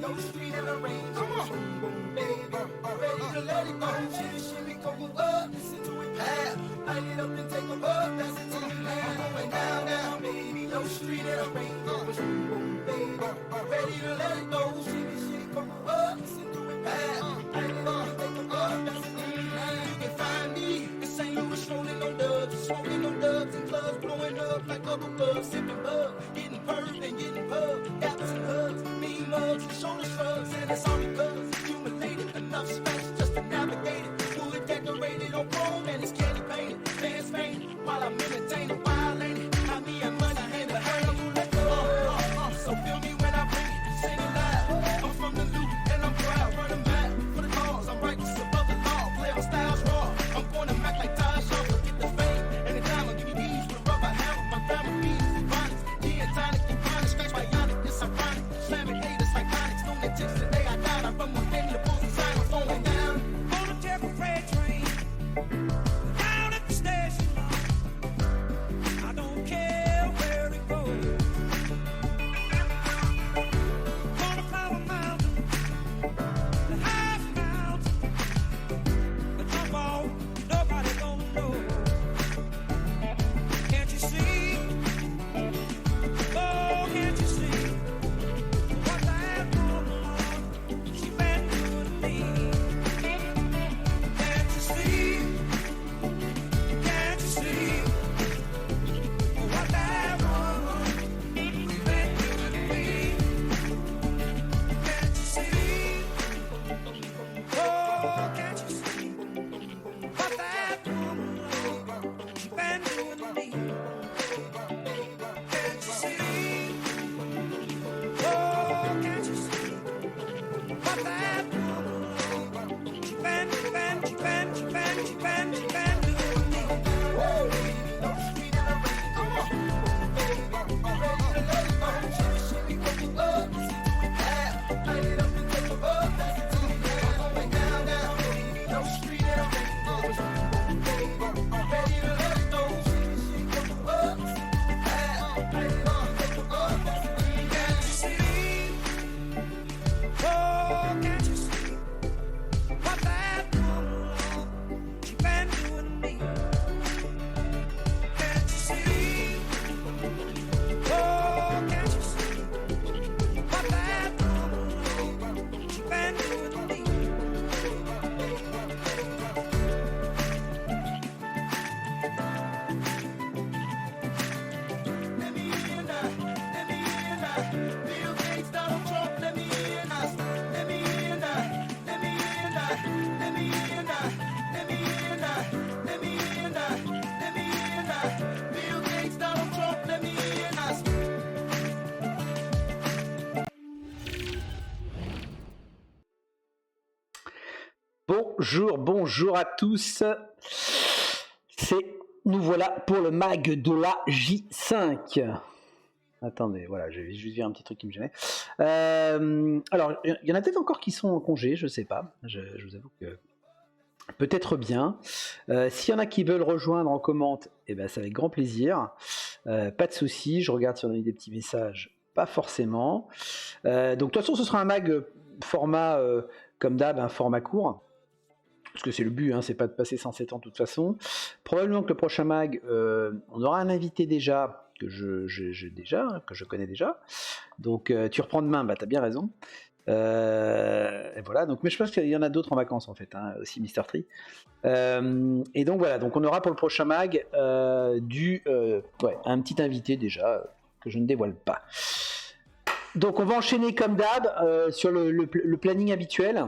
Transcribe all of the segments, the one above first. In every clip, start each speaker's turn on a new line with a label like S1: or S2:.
S1: no street in the rain. Come on, baby, ready to let it go. Shimmy, shimmy, come up, listen to it pass. Light it up and take a bug, that's it to me now. I'm going down, down, baby, no street in the rain. Baby, ready to let it go. Shimmy, shimmy, come up, listen to it pass. Light it up and take a bug, that's it to me now. You can find me in St. Louis, rolling on dubs, smoking on dubs and clubs, blowing up like bubble bugs, sipping bug, getting purged and getting pub, gaps and hugs, mean mugs and shoulder shrugs, and it's all because accumulated enough space just to navigate it. Wood decorated on chrome and it's candy painted, fans fainted while I'm entertaining. Wild ain't it? I mean, I'm money hand to hand. So feel me when I bring it, sing it loud. I'm from the loop and I'm proud, running back for the cause. I'm righteous above the law, play my styles raw. I'm gonna act like Taj Shaw, get the fame and the diamond. Give me these with a rubber hammer, my grandma beats and bonnets. Yeah, tonic and chronic, scratch bionic, it's ironic. Slamming haters like Onyx, lunatics the day I died. I run with them, the bulls inside, I'm going down.
S2: On a Temple freight train, down at the station. I don't care where it goes. Gonna climb a mountain, the highest mountain. But jump off, nobody gonna know. Can't you see? Oh, can't you see what that woman, she been doing to me? Can't you see? Can't you see what that woman, she been doing to me? Can't you see? Oh, can't you see what that woman, she been doing to me? Can't you see? Oh, can't you see what that woman, she been doing to me?
S1: No street in the rain. Come on, baby, ready to let it go. Shimmy, shimmy, come up, listen to it pass. Light it up and take a bug, that's it to me now. I'm going down, down, baby, no street in the rain. Baby, ready to let it go. Shimmy, shimmy, come up, listen to it pass. Light it up and take a bug, that's it to me now.
S2: Can't you see? Oh, can't you see what that woman, she been doing to me? Can't you see? Oh, can't you see what that woman, she been doing to me?
S1: Let me in now, let me in now. Bill Gates, Donald Trump, let me in now. Let me in now, let me in now. Let me in now, let me in now. Let me in now, let me in now. Bill Gates, Donald Trump, let me in now.
S3: Bonjour à tous. Nous voilà pour le mag de la J5. Attendez, voilà, je vais juste dire un petit truc qui me gênait. Alors, il y en a peut-être encore qui sont en congé, je sais pas. Je vous avoue que peut-être bien. S'il y en a qui veulent rejoindre en commente, eh ben, c'est avec grand plaisir. Pas de souci, je regarde si on a eu des petits messages. Pas forcément. Donc, de toute façon, ce sera un mag format, comme d'hab, un format court. Parce que c'est le but, hein, c'est pas de passer 107 ans de toute façon. Probablement que le prochain mag, on aura un invité déjà, que je connais déjà. Donc tu reprends demain, bah t'as bien raison. Et voilà, donc, mais je pense qu'il y en a d'autres en vacances en fait, hein, aussi Mr. Tree. Et donc voilà, donc on aura pour le prochain mag un petit invité déjà, que je ne dévoile pas. Donc on va enchaîner comme d'hab sur le planning habituel.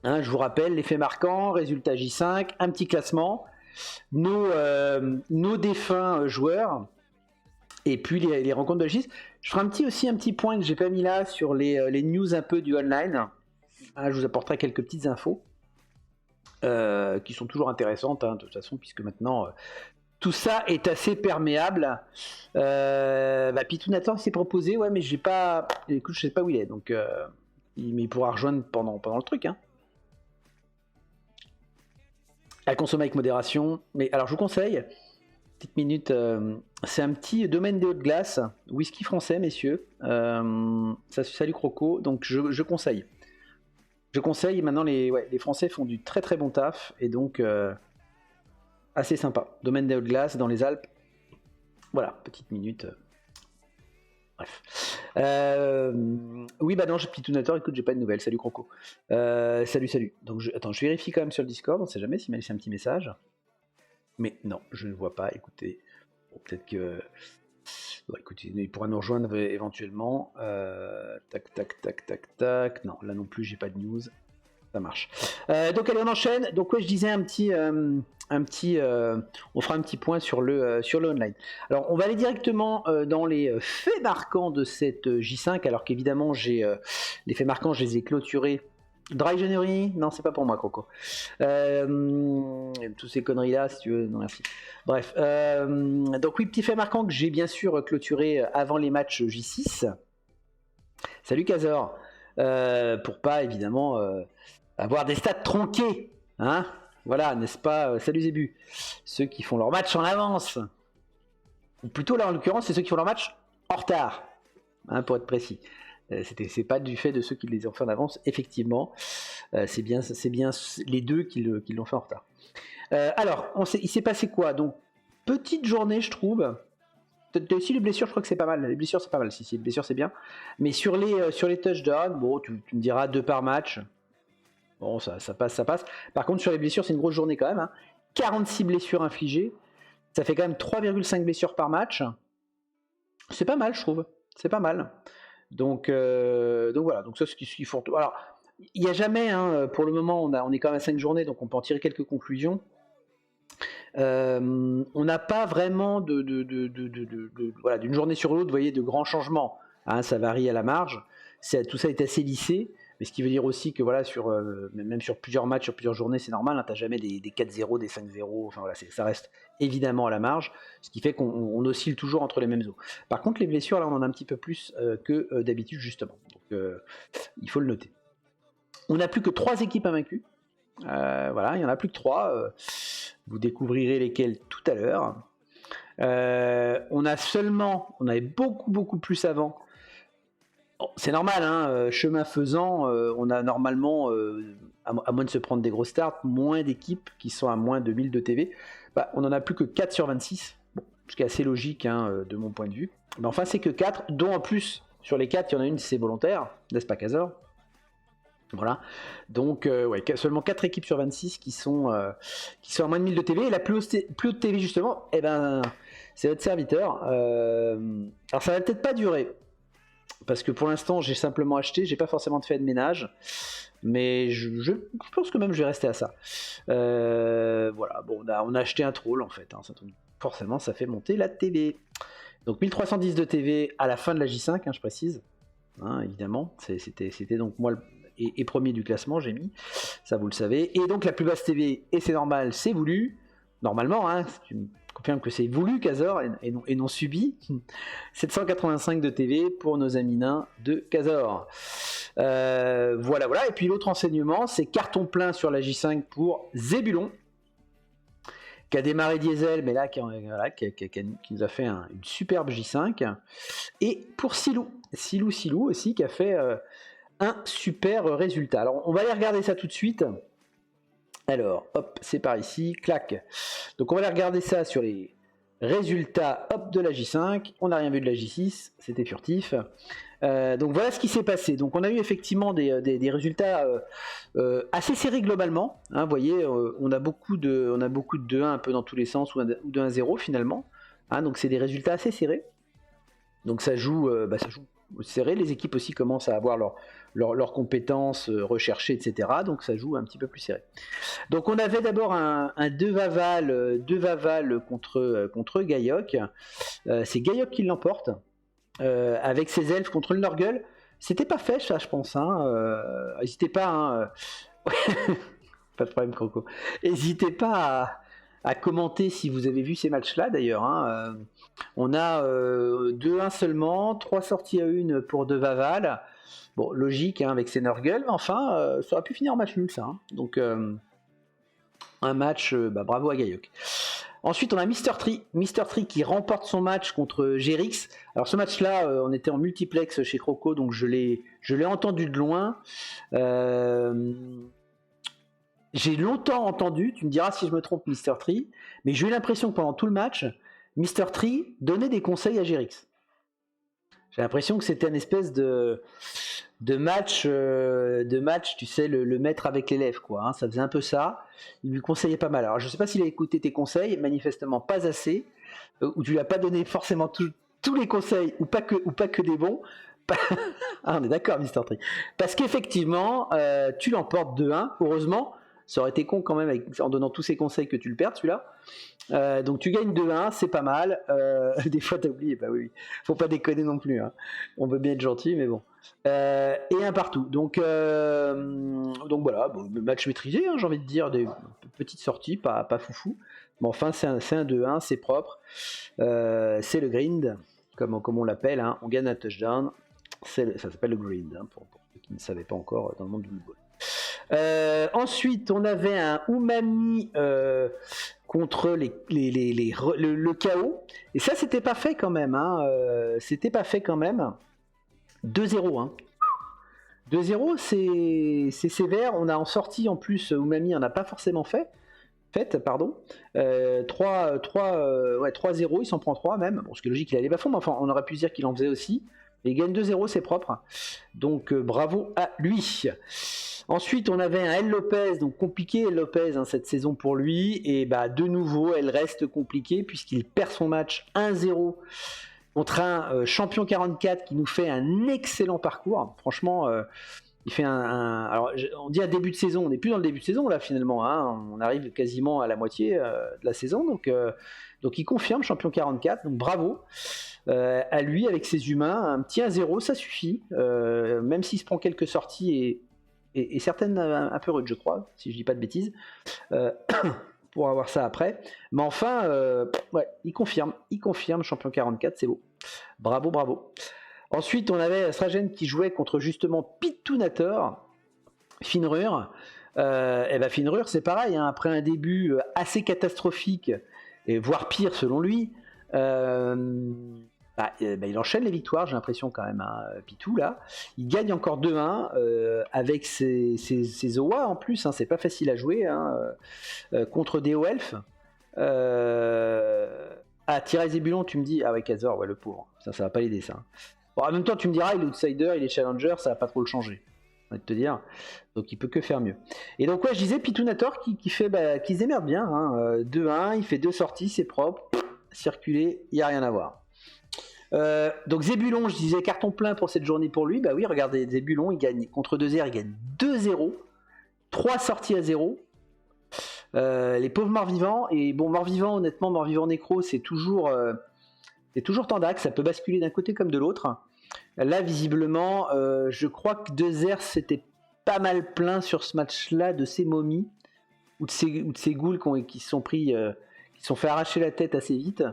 S3: Hein, je vous rappelle, les faits marquants, résultat J5, un petit classement, nos défunts joueurs, et puis les rencontres de J6. Je ferai aussi un petit point que j'ai pas mis là sur les news un peu du online. Hein, je vous apporterai quelques petites infos qui sont toujours intéressantes, hein, de toute façon, puisque maintenant tout ça est assez perméable. Pitou Nathan s'est proposé, ouais, mais j'ai pas. Écoute, je sais pas où il est, donc il pourra rejoindre pendant le truc, hein. À consommer avec modération. Mais alors je vous conseille, petite minute. C'est un petit domaine des Hauts-de Glace, whisky français, messieurs. Salut Croco. Donc je conseille. Je conseille. Maintenant, les Français font du très très bon taf et donc assez sympa. Domaine des Hauts-de-Glace dans les Alpes. Voilà, petite minute. Bref. Oui, bah non, Pitounator, écoute, j'ai pas de nouvelles. Salut Croco. Salut. Donc attends, je vérifie quand même sur le Discord. On sait jamais s'il m'a laissé un petit message. Mais non, je ne vois pas. Écoutez, bon, peut-être que. Bon, écoutez, il pourra nous rejoindre éventuellement. Tac. Non, là non plus, j'ai pas de news. Ça marche. Donc allez, on enchaîne. Donc ouais, je disais on fera un petit point sur le online. Alors on va aller directement dans les faits marquants de cette J5, alors qu'évidemment les faits marquants, je les ai clôturés. Dry January, non, c'est pas pour moi, Croco. Toutes ces conneries là, si tu veux, non merci. Bref, donc oui, petit fait marquant que j'ai bien sûr clôturé avant les matchs J6. Salut Kazor, pour pas évidemment avoir des stats tronqués, hein, voilà, n'est-ce pas, salut Zébu, ceux qui font leur match en avance, ou plutôt là en l'occurrence c'est ceux qui font leur match en retard, hein, pour être précis. C'est pas du fait de ceux qui les ont fait en avance, effectivement, c'est bien les deux qui l'ont fait en retard. Alors, il s'est passé quoi? Donc, petite journée, je trouve. Si les blessures, je crois que c'est pas mal. Les blessures, c'est pas mal. Si les blessures, c'est bien. Mais sur les touchdowns, bon, tu me diras 2 par match. Bon, ça passe. Par contre, sur les blessures, c'est une grosse journée quand même. Hein. 46 blessures infligées. Ça fait quand même 3,5 blessures par match. C'est pas mal, je trouve. C'est pas mal. Donc voilà. Donc ça, c'est ce qu'il faut. Alors, il n'y a jamais, hein, pour le moment, on est quand même à 5 journées, donc on peut en tirer quelques conclusions. On n'a pas vraiment voilà, d'une journée sur l'autre, vous voyez, de grands changements. Hein, ça varie à la marge. Tout ça est assez lissé. Mais ce qui veut dire aussi que voilà, même sur plusieurs matchs, sur plusieurs journées, c'est normal, hein, tu n'as jamais des 4-0, des 5-0, enfin voilà, ça reste évidemment à la marge, ce qui fait qu'on oscille toujours entre les mêmes eaux. Par contre, les blessures, là, on en a un petit peu plus que d'habitude, justement. Donc, il faut le noter. On n'a plus que 3 équipes invaincues. Voilà, il n'y en a plus que 3. Vous découvrirez lesquelles tout à l'heure. On avait beaucoup plus avant. Bon, c'est normal, hein, chemin faisant, on a normalement, à moins de se prendre des grosses starts, moins d'équipes qui sont à moins de 1000 de TV. Bah, on n'en a plus que 4 sur 26, bon, ce qui est assez logique, hein, de mon point de vue. Mais enfin, c'est que 4, dont en plus, sur les 4, il y en a une, c'est volontaire, n'est-ce pas, Kazor? Voilà, donc seulement 4 équipes sur 26 qui sont à moins de 1000 de TV. Et la plus haute TV, justement, c'est votre serviteur. Alors, ça va peut-être pas durer. Parce que pour l'instant, j'ai simplement acheté, j'ai pas forcément fait de ménage, mais je pense que même je vais rester à ça. Voilà, bon, on a acheté un troll en fait, hein, forcément ça fait monter la TV. Donc 1310 de TV à la fin de la J5, hein, je précise, hein, évidemment, c'était donc moi et premier du classement, j'ai mis, ça vous le savez, et donc la plus basse TV, et c'est normal, c'est voulu, normalement, hein, tu me confirmes que c'est voulu, Kazor, et non subi. 785 de TV pour nos amis nains de Kazor. Voilà. Et puis l'autre enseignement, c'est carton plein sur la J5 pour Zébulon, qui a démarré diesel, mais là, qui nous a fait une superbe J5. Et pour Silou aussi, qui a fait un super résultat. Alors, on va aller regarder ça tout de suite. Alors, hop, c'est par ici, clac. Donc on va aller regarder ça sur les résultats, hop, de la J5. On n'a rien vu de la J6, c'était furtif. Donc voilà ce qui s'est passé. Donc on a eu effectivement des résultats assez serrés globalement. Hein, vous voyez, on a beaucoup de 2-1 un peu dans tous les sens, ou de 1-0 finalement. Hein, donc c'est des résultats assez serrés. Donc ça joue serré. Les équipes aussi commencent à avoir leurs compétences recherchées, etc. Donc ça joue un petit peu plus serré. Donc on avait d'abord un 2 Vaval contre Gaillac. C'est Gaillac qui l'emporte avec ses elfes contre le Norgueul. C'était pas fait ça, je pense. Hein. N'hésitez pas. Hein. Pas de problème, Croco. N'hésitez pas à commenter si vous avez vu ces matchs-là d'ailleurs. Hein. On a 2-1 seulement, 3 sorties à 1 pour De Vaval. Bon, logique, hein, avec ses Nurgle, mais enfin, ça aurait pu finir en match nul, ça. Hein. Donc, un match, bravo à Gaillac. Ensuite, on a Mr. Tree qui remporte son match contre Gérix. Alors ce match-là, on était en multiplex chez Croco, donc je l'ai entendu de loin. J'ai longtemps entendu, tu me diras si je me trompe, Mr. Tree, mais j'ai eu l'impression que pendant tout le match, Mr. Tree donnait des conseils à Gérix. J'ai l'impression que c'était une espèce de match, tu sais, le maître avec l'élève, quoi. Hein, ça faisait un peu ça. Il lui conseillait pas mal. Alors, je sais pas s'il a écouté tes conseils, manifestement pas assez, ou tu lui as pas donné forcément tous les conseils, ou pas que des bons. Ah, on est d'accord, Mr. Tree. Parce qu'effectivement, tu l'emportes 2-1, heureusement. Ça aurait été con quand même en donnant tous ces conseils que tu le perdes, celui-là. Donc tu gagnes 2-1, c'est pas mal. Des fois t'as oublié, bah oui, faut pas déconner non plus. Hein. On veut bien être gentil, mais bon. Et un partout. Donc voilà, bon, match maîtrisé, hein, j'ai envie de dire, des petites sorties, pas foufou. Mais enfin, c'est un 2-1, c'est propre. C'est le grind, comme on l'appelle. Hein. On gagne un touchdown. Ça s'appelle le grind, hein, pour ceux qui ne savaient pas encore dans le monde du football. Ensuite, on avait un Umami contre le chaos. Et ça, c'était pas fait quand même. Hein. C'était pas fait quand même. 2-0. Hein. 2-0, c'est sévère. On a en sorti en plus, Umami en a pas forcément fait. Pardon. 3-0, il s'en prend 3 même. Bon, ce qui est logique, il a les bas-fonds, mais enfin, on aurait pu dire qu'il en faisait aussi. Et il gagne 2-0, c'est propre. Donc, bravo à lui. Ensuite, on avait un El Lopez, donc compliqué El Lopez hein, cette saison pour lui. Et bah, de nouveau, elle reste compliquée puisqu'il perd son match 1-0 contre un champion 44 qui nous fait un excellent parcours. Franchement, il fait alors, on dit un début de saison, on n'est plus dans le début de saison là finalement. Hein, on arrive quasiment à la moitié de la saison. Donc il confirme champion 44, donc bravo. À lui avec ses humains, un petit 1-0 ça suffit, même s'il se prend quelques sorties et certaines un peu rudes je crois, si je dis pas de bêtises, pour avoir ça après, mais enfin ouais, il confirme champion 44, c'est beau, bravo. Ensuite on avait Stragen qui jouait contre justement Pitunator, Finrur, et ben Finrur c'est pareil, hein, après un début assez catastrophique, et voire pire selon lui, il enchaîne les victoires, j'ai l'impression quand même, hein, Pitou là. Il gagne encore 2-1 avec ses OA en plus, hein, c'est pas facile à jouer hein, contre des Elf. Thierry Zébulon, tu me dis, ah ouais, Kazor, ouais, le pauvre, ça va pas l'aider ça. Bon, en même temps, tu me diras, il est outsider, il est challenger, ça va pas trop le changer. On va te dire, donc il peut que faire mieux. Et donc, ouais, je disais, Pitunator qui se démerde bien, hein, 2-1, il fait 2 sorties, c'est propre, circuler, il n'y a rien à voir. Donc Zébulon, je disais carton plein pour cette journée pour lui. Bah oui, regardez, Zébulon, il gagne contre 2R, il gagne 2-0, 3 sorties à 0. Les pauvres morts-vivants, et bon, morts-vivants, honnêtement, morts-vivants nécro, c'est toujours tendax, ça peut basculer d'un côté comme de l'autre. Là, visiblement, je crois que 2R c'était pas mal plein sur ce match-là de ces momies, ou de ces ghouls qui se sont pris, qui se sont fait arracher la tête assez vite.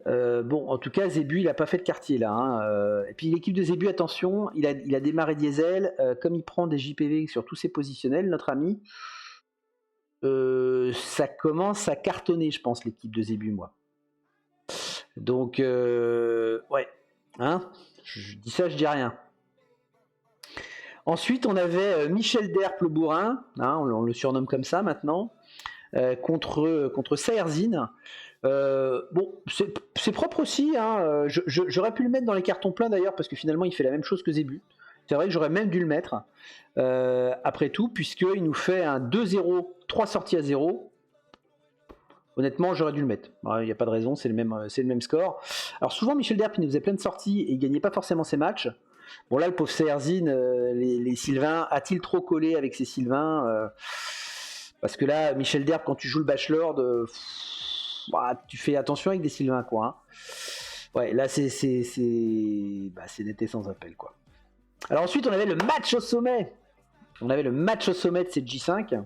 S3: Bon, en tout cas, Zébu, il a pas fait de quartier là. Hein. Et puis l'équipe de Zébu, attention, il a démarré diesel. Comme il prend des JPV sur tous ses positionnels, notre ami, ça commence à cartonner, je pense, l'équipe de Zébu, moi. Donc, ouais, hein, je dis ça, je dis rien. Ensuite, on avait Michel Derp, le bourrin, hein, on le surnomme comme ça maintenant, contre Saerzine. Bon, c'est propre aussi, hein. J'aurais pu le mettre dans les cartons pleins d'ailleurs, parce que finalement il fait la même chose que Zébu. C'est vrai que j'aurais même dû le mettre, après tout, puisqu'il nous fait un 2-0, 3 sorties à 0. Honnêtement, j'aurais dû le mettre. Il n'y a pas de raison, c'est le même score. Alors souvent, Michel Derp, il nous faisait plein de sorties et il gagnait pas forcément ses matchs. Bon là, le pauvre Saerzine, les Sylvains, a-t-il trop collé avec ses Sylvains parce que là, Michel Derp, quand tu joues le Bachelor, tu fais attention avec des Sylvains, quoi. Hein. Ouais, là, c'est d'été sans appel, quoi. Alors ensuite, on avait le match au sommet. On avait le match au sommet de cette J5.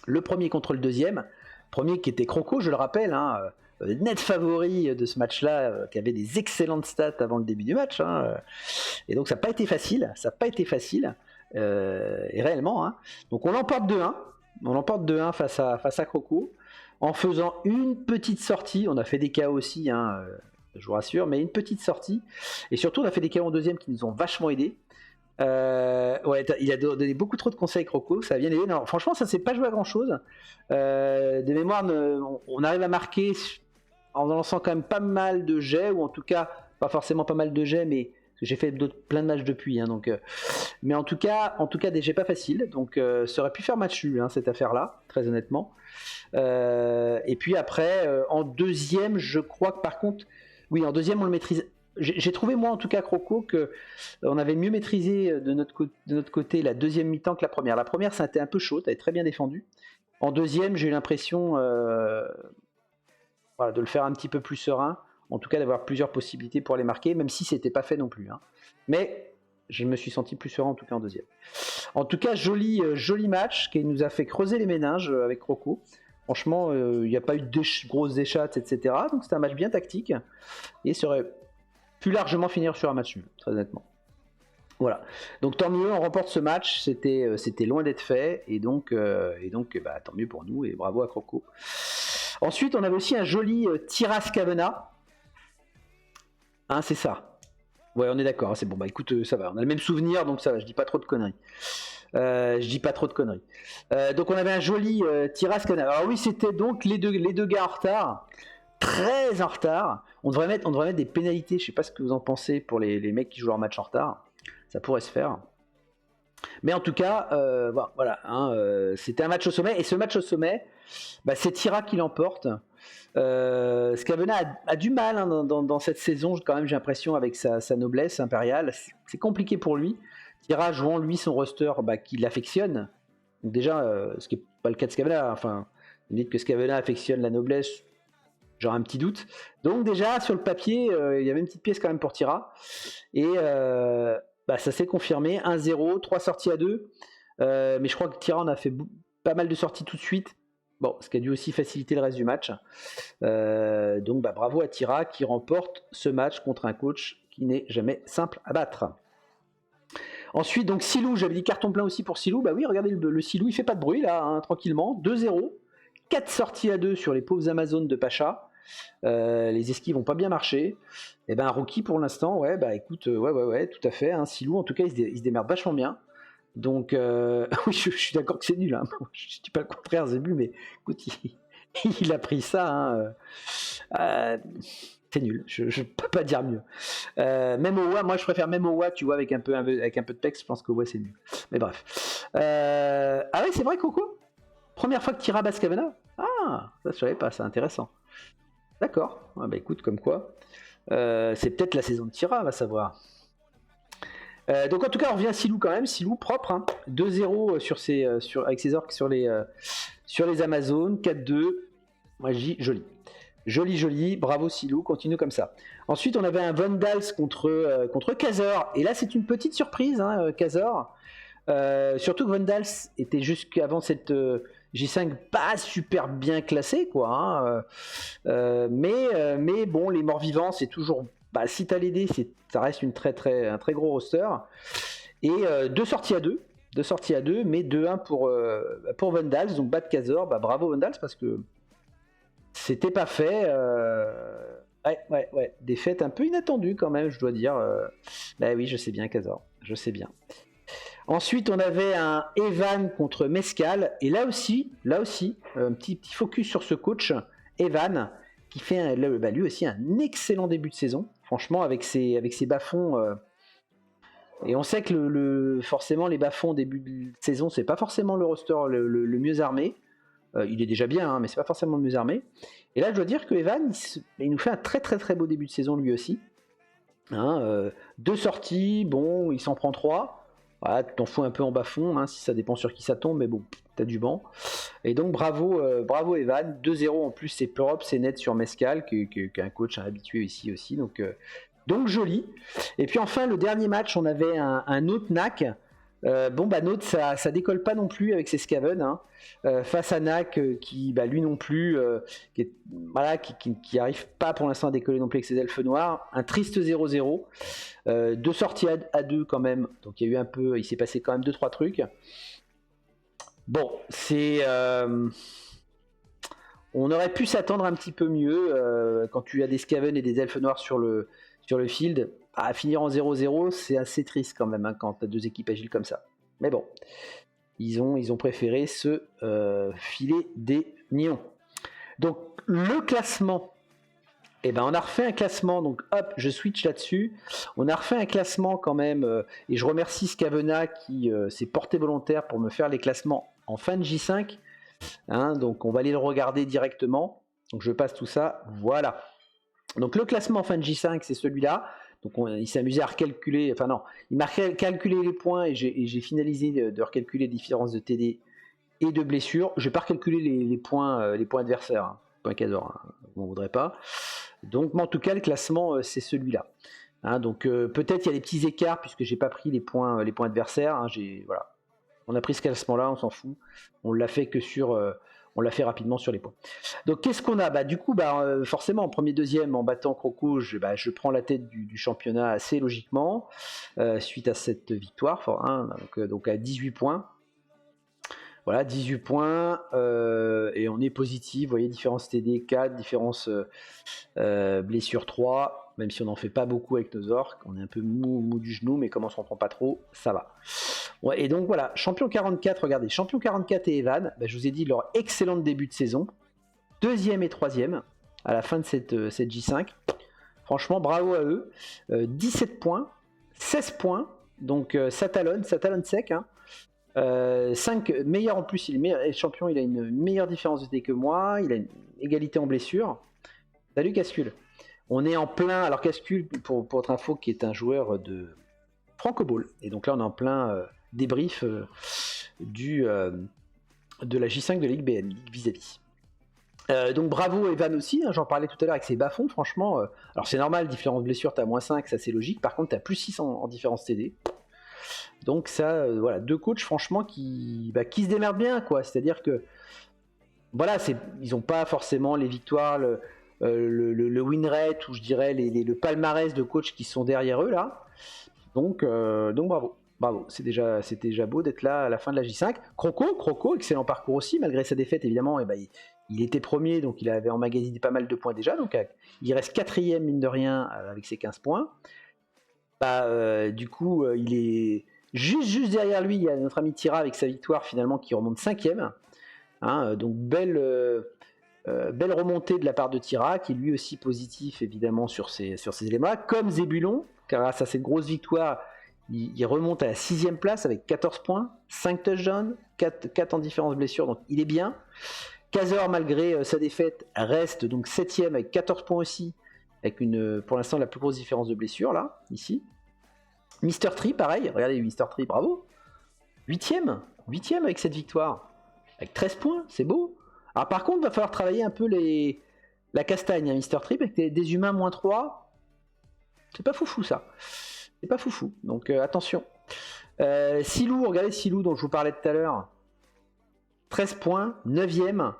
S3: Le premier contre le deuxième. Premier qui était Croco, je le rappelle, hein, net favori de ce match-là, qui avait des excellentes stats avant le début du match. Hein. Et donc, ça n'a pas été facile. Et réellement. Hein. Donc, on l'emporte 2-1. On l'emporte 2-1 face à Croco. en faisant une petite sortie. On a fait des KO aussi, hein, je vous rassure, mais une petite sortie. Et surtout, on a fait des KO en deuxième qui nous ont vachement aidés. Ouais, il a donné beaucoup trop de conseils, Croco, ça a bien aidé. Non, franchement, ça s'est pas joué à grand chose. De mémoire, on arrive à marquer en lançant quand même pas mal de jets, ou en tout cas, pas forcément pas mal de jets, mais j'ai fait plein de matchs depuis, hein, donc, mais en tout cas, des jets pas faciles, donc ça aurait pu faire match nul, hein, cette affaire-là, très honnêtement. Et puis après, en deuxième, je crois que par contre, oui, en deuxième, on le maîtrise. J'ai trouvé, moi en tout cas, Croco, que on avait mieux maîtrisé de notre côté la deuxième mi-temps que la première. La première, ça a été un peu chaud, t'avais très bien défendu. En deuxième, j'ai eu l'impression voilà, de le faire un petit peu plus serein, en tout cas d'avoir plusieurs possibilités pour les marquer, même si c'était pas fait non plus, hein. Mais je me suis senti plus serein en tout cas en deuxième. En tout cas, joli match qui nous a fait creuser les méninges avec Croco. Franchement, il n'y a pas eu de grosses déchattes, etc. Donc c'était un match bien tactique et ça aurait pu largement finir sur un match nul, très honnêtement. Voilà. Donc tant mieux, on remporte ce match. C'était loin d'être fait et donc bah, tant mieux pour nous et bravo à Croco. Ensuite, on avait aussi un joli Tiras-Cavenagh. Hein, c'est ça. Ouais, on est d'accord, hein, c'est bon. Bah écoute, ça va. On a le même souvenir, donc ça va. Je dis pas trop de conneries. Donc on avait un joli Tiras-Cavenagh. Alors oui, c'était donc les deux gars en retard. Très en retard. On devrait mettre des pénalités. Je sais pas ce que vous en pensez pour les mecs qui jouent leur match en retard. Ça pourrait se faire. Mais en tout cas, voilà, hein, c'était un match au sommet. Et ce match au sommet, bah, c'est Tira qui l'emporte. Cavenagh a du mal, hein, dans cette saison, quand même, j'ai l'impression, avec sa noblesse impériale. C'est compliqué pour lui. Tira jouant, lui, son roster qui l'affectionne. Donc déjà, ce qui n'est pas le cas de Cavenagh. Enfin, vous dites que Cavenagh affectionne la noblesse, j'aurais un petit doute. Donc déjà, sur le papier, il y avait une petite pièce quand même pour Tira. Et ça s'est confirmé, 1-0, 3 sorties à 2. Mais je crois que Tira en a fait pas mal de sorties tout de suite. Bon, ce qui a dû aussi faciliter le reste du match. Donc bravo à Tira qui remporte ce match contre un coach qui n'est jamais simple à battre. Ensuite, donc Silou, j'avais dit carton plein aussi pour Silou. Bah oui, regardez le Silou, il fait pas de bruit là, hein, tranquillement. 2-0, 4 sorties à 2 sur les pauvres Amazones de Pacha. Les esquives n'ont pas bien marché. Et ben un rookie pour l'instant, ouais, bah écoute, ouais, tout à fait. Hein, Silou, en tout cas, il se démerde vachement bien. Donc, oui, je suis d'accord que c'est nul. Hein. Je dis pas le contraire, Zébu, mais écoute, il a pris ça. Hein, c'est nul. Je peux pas dire mieux. Même Owa, moi je préfère même Owa, tu vois, avec un peu de texte, je pense que ouais, c'est nul. Mais bref. Ah oui, c'est vrai, Coco. Première fois que Tira bat Cavenagh. Ah, ça je savais pas, c'est intéressant. D'accord. Ah, bah écoute, comme quoi. C'est peut-être la saison de Tira, va savoir. Donc en tout cas on revient à Silou quand même, Silou propre, hein. 2-0 avec ses orques sur les Amazones, 4-2, moi je dis joli, bravo Silou, continue comme ça. Ensuite on avait un Vandals contre Khazor, et là c'est une petite surprise, hein, Khazor, surtout que Vandals était jusqu'avant cette J5 pas super bien classé quoi, hein, mais bon, les morts vivants c'est toujours... si t'as les dés, ça reste un très gros roster. Et 2 sorties à 2, mais 2-1 pour Vandals, donc bat Khazor. Bravo Vandals parce que c'était pas fait. Ouais, défaite un peu inattendue quand même, je dois dire. Oui, je sais bien Khazor, je sais bien. Ensuite, on avait un Evan contre Mescal, et là aussi, un petit focus sur ce coach, Evan, qui fait lui aussi un excellent début de saison. Franchement, avec ses bas-fonds, et on sait que forcément les bas-fonds au début de saison, c'est pas forcément le roster le mieux armé. Il est déjà bien, hein, mais c'est pas forcément le mieux armé. Et là, je dois dire que Evan, il nous fait un très beau début de saison lui aussi. Hein, 2 sorties, bon, il s'en prend 3. Voilà, tu t'en fous un peu en bas-fond, hein, si ça dépend sur qui ça tombe, mais bon, t'as du banc. Et donc bravo Evan, 2-0 en plus, c'est propre, c'est net sur Mescal, qu'un coach habitué ici aussi, donc joli. Et puis enfin, le dernier match, on avait un autre NAC. Note, ça décolle pas non plus avec ses Skaven, hein, face à NAC qui, lui non plus, qui arrive pas pour l'instant à décoller non plus avec ses elfes noirs. Un triste 0-0, 2 sorties à 2 quand même, donc il s'est passé quand même 2-3 trucs. Bon, On aurait pu s'attendre un petit peu mieux quand tu as des Skaven et des elfes noirs sur le field. À finir en 0-0, c'est assez triste quand même quand tu as deux équipes agiles comme ça. Mais bon, ils ont préféré se filer des nions. Donc le classement, on a refait un classement, donc hop, je switch là-dessus. On a refait un classement quand même, et je remercie Scavena qui s'est porté volontaire pour me faire les classements en fin de J5. Donc on va aller le regarder directement. Donc je passe tout ça, voilà. Donc le classement en fin de J5, c'est celui-là. Donc il s'est amusé à recalculer, il m'a calculé les points et j'ai finalisé de recalculer les différences de TD et de blessures. Je n'ai pas recalculé les points adversaires, points Khazor, on ne voudrait pas. Donc, mais en tout cas, le classement, c'est celui-là. Donc peut-être il y a des petits écarts puisque j'ai pas pris les points adversaires. Voilà. On a pris ce classement-là, on s'en fout. On l'a fait on l'a fait rapidement sur les points. Donc qu'est-ce qu'on a ? Du coup, forcément, en premier, deuxième, en battant Croco, je prends la tête du championnat assez logiquement suite à cette victoire. Donc à 18 points. Voilà, 18 points, et on est positif, vous voyez, différence TD 4, différence blessure 3, même si on n'en fait pas beaucoup avec nos orques, on est un peu mou du genou, mais comme on ne s'en prend pas trop, ça va. Ouais, et donc voilà, champion 44, regardez, champion 44 et Evan, je vous ai dit leur excellent début de saison, deuxième et troisième, à la fin de cette J5, franchement bravo à eux, 17 points, 16 points, donc ça talonne sec, 5 meilleurs en plus, il est meilleur champion, il a une meilleure différence de TD que moi, il a une égalité en blessure. Salut Cascule. On est en plein, alors Cascule, pour votre info, qui est un joueur de Franco Ball, et donc là on est en plein débrief de la J5 de Ligue BN, Ligue vis-à-vis. Donc bravo Evan aussi, j'en parlais tout à l'heure avec ses bas-fonds, franchement, alors c'est normal, différence de blessure, t'as moins 5, ça c'est logique, par contre t'as plus 6 en différence TD. Donc ça, voilà, deux coachs franchement qui se démerdent bien, quoi. C'est-à-dire que voilà, ils n'ont pas forcément les victoires, le win rate, ou je dirais le palmarès de coachs qui sont derrière eux là. Donc bravo, c'était déjà beau d'être là à la fin de la J5. Croco, excellent parcours aussi, malgré sa défaite évidemment. Il était premier, donc il avait emmagasiné pas mal de points déjà. Donc il reste quatrième mine de rien avec ses 15 points. Du coup, il est juste derrière lui, il y a notre ami Tira avec sa victoire finalement qui remonte 5ème. Donc belle remontée de la part de Tira, qui est lui aussi positif évidemment sur ces éléments-là, comme Zébulon, car grâce à cette grosse victoire, il remonte à la 6ème place avec 14 points, 5 touchdowns, 4 en différence blessure, donc il est bien. Khazor, malgré sa défaite, reste donc 7ème avec 14 points aussi, avec pour l'instant la plus grosse différence de blessure là, ici. Mr. Tree, pareil, regardez Mr. Tree, bravo. 8ème avec cette victoire, avec 13 points, c'est beau. Alors par contre, il va falloir travailler un peu la castagne, Mr. Tree, avec des humains moins 3, c'est pas foufou ça. C'est pas foufou, donc attention. Silou, regardez Silou dont je vous parlais tout à l'heure, 13 points, 9ème,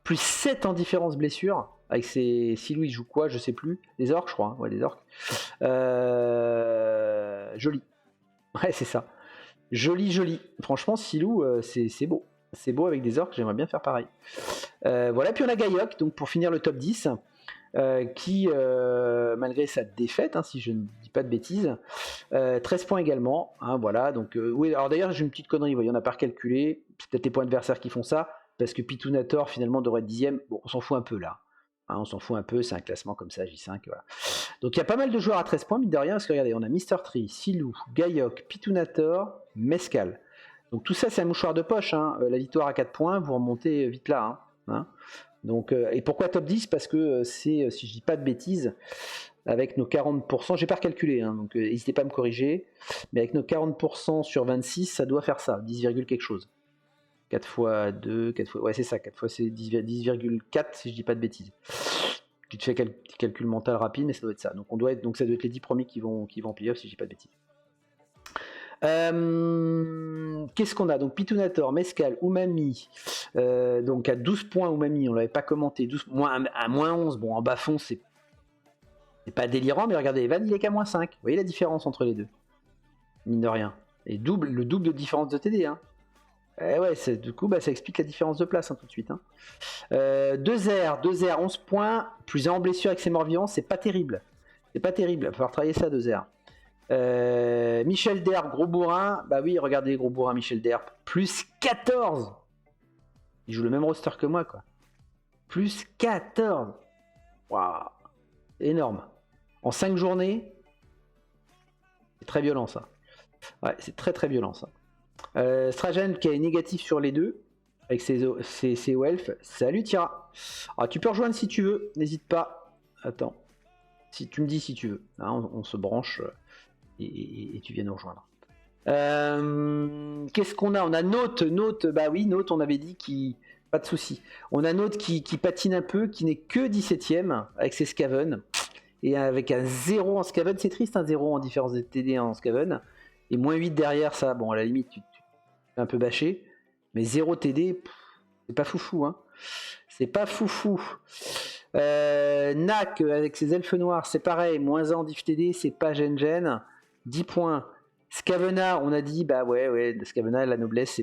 S3: plus 7 en différence blessure. Avec Silou, il joue quoi? Je sais plus. Les orques, je crois. Ouais, les orques. Joli. Ouais, c'est ça. Joli. Franchement, Silou, c'est beau. C'est beau avec des orques. J'aimerais bien faire pareil. Voilà. Puis on a Gaiok, donc pour finir le top 10, qui, malgré sa défaite, si je ne dis pas de bêtises, 13 points également. Voilà. Donc, oui. Alors d'ailleurs, j'ai une petite connerie. On n'a pas recalculé. C'est peut-être les points adversaires qui font ça, parce que Pitunator finalement devrait être 10ème. Bon, on s'en fout un peu là. On s'en fout un peu, c'est un classement comme ça, J5, voilà. Donc il y a pas mal de joueurs à 13 points, mine de rien, parce que regardez, on a Mr. Tree, Silou, Gaiok, Pitunator, Mescal. Donc tout ça, c'est un mouchoir de poche, La victoire à 4 points, vous remontez vite là, Donc, et pourquoi top 10 ? Parce que c'est, si je dis pas de bêtises, avec nos 40%, j'ai pas recalculé, donc n'hésitez pas à me corriger, mais avec nos 40% sur 26, ça doit faire ça, 10, quelque chose. 4 fois 2, 4 fois... Ouais, c'est ça, 4 fois c'est 10,4 si je dis pas de bêtises. Tu te fais calcul mental rapide, mais ça doit être ça. Donc, ça doit être les 10 premiers qui vont en playoff si je dis pas de bêtises. Qu'est-ce qu'on a? Donc, Pitunator, Mescal, Umami. Donc, à 12 points, Umami, on l'avait pas commenté. À moins 11, bon, en bas-fond, c'est pas délirant, mais regardez, Evan, il est qu'à moins 5. Vous voyez la différence entre les deux? Mine de rien. Et le double de différence de TD, Eh ouais, du coup, ça explique la différence de place tout de suite. 2R, 11 points, plus 1 en blessure avec ses morts vivants, c'est pas terrible. C'est pas terrible, il va falloir travailler ça, 2R. Michel Derp, gros bourrin. Bah oui, regardez, gros bourrin, Michel Derp. Plus 14. Il joue le même roster que moi, quoi. Plus 14. Waouh. Énorme. En 5 journées. C'est très violent, ça. Ouais, c'est très très violent, ça. Stragen qui est négatif sur les deux. Avec ses Welf. Salut, Tira. Alors, tu peux rejoindre si tu veux. N'hésite pas. Attends. Si tu me dis si tu veux. Hein, on se branche. Et tu viens nous rejoindre. Qu'est-ce qu'on a? On a Note, bah oui, Note, on avait dit qui. Pas de souci. On a Note qui patine un peu, qui n'est que 17ème avec ses Skaven. Et avec un 0 en Skaven, c'est triste, un 0 en différence de TD en Skaven. Et moins 8 derrière, ça, bon, à la limite, tu fais un peu bâché. Mais 0 TD, c'est pas foufou, hein. C'est pas foufou. Nak avec ses elfes noirs, c'est pareil, moins 1 en diff TD, c'est pas gêne. 10 points. Scavena, on a dit, bah ouais, Scavena, la noblesse,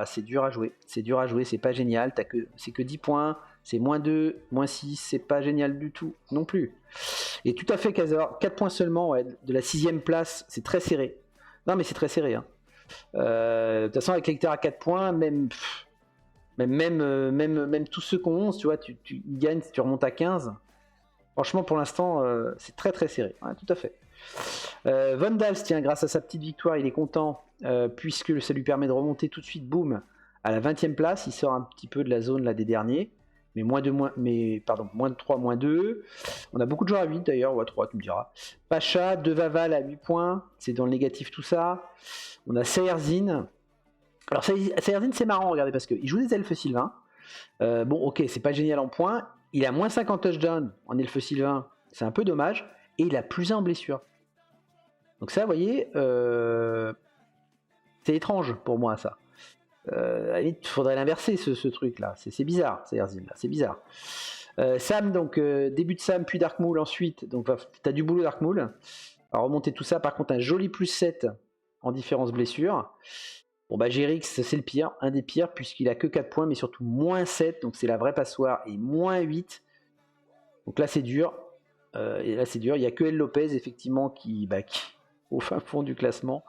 S3: c'est dur à jouer. C'est dur à jouer, c'est pas génial. C'est que 10 points, c'est moins 2, moins 6, c'est pas génial du tout, non plus. Et tout à fait, Kazor, 4 points seulement, ouais, de la 6ème place, c'est très serré. Non, mais c'est très serré. Hein. De toute façon, avec Lecter à 4 points, même tous ceux qui ont 11, tu vois, tu gagnes si tu remontes à 15. Franchement, pour l'instant, c'est très très serré. Ouais, tout à fait. Von Dals, tiens, grâce à sa petite victoire, il est content puisque ça lui permet de remonter tout de suite, boum, à la 20ème place. Il sort un petit peu de la zone là, des derniers, mais moins de 3, moins 2. On a beaucoup de joueurs à 8 d'ailleurs, ou à 3, tu me diras. Pacha, De Vaval à 8 points, c'est dans le négatif tout ça. On a Saerzin. Alors Saerzin, c'est marrant, regardez, parce qu'il joue des elfes sylvains. Bon, ok, c'est pas génial en points. Il a moins 50 touchdowns en elfes sylvains, c'est un peu dommage. Et il a plus 1 en blessure. Donc ça, vous voyez, c'est étrange pour moi, ça. Il faudrait l'inverser, ce truc-là. C'est bizarre, c'est bizarre. Sam, donc, début de Sam, puis Darkmoul ensuite. Donc, tu as du boulot, Darkmoul. À remonter tout ça. Par contre, un joli plus 7 en différence blessure. Bon, bah, Gérix, c'est le pire, un des pires, puisqu'il a que 4 points, mais surtout moins 7. Donc, c'est la vraie passoire. Et moins 8. Donc là, c'est dur. Et là, c'est dur. Il n'y a que El Lopez, effectivement, qui au fin fond du classement,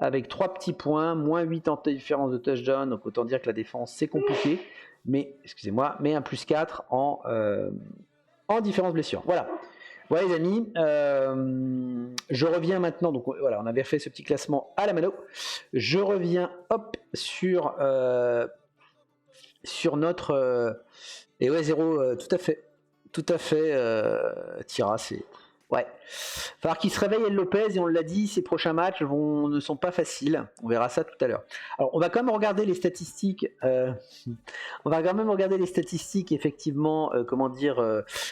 S3: avec 3 petits points, moins 8 en différence de touchdown. Donc, autant dire que la défense, c'est compliqué. Mais, excusez-moi, mais un plus 4 en différence blessure. Voilà. Voilà, les amis. Je reviens maintenant. Donc, voilà, on avait fait ce petit classement à la mano. Je reviens, hop, sur notre. Et ouais, 0, tout à fait. Tout à fait, Tira, c'est... Ouais. Il va falloir qu'il se réveille, El Lopez, et on l'a dit, ses prochains matchs ne sont pas faciles. On verra ça tout à l'heure. Alors, on va quand même regarder les statistiques. Effectivement,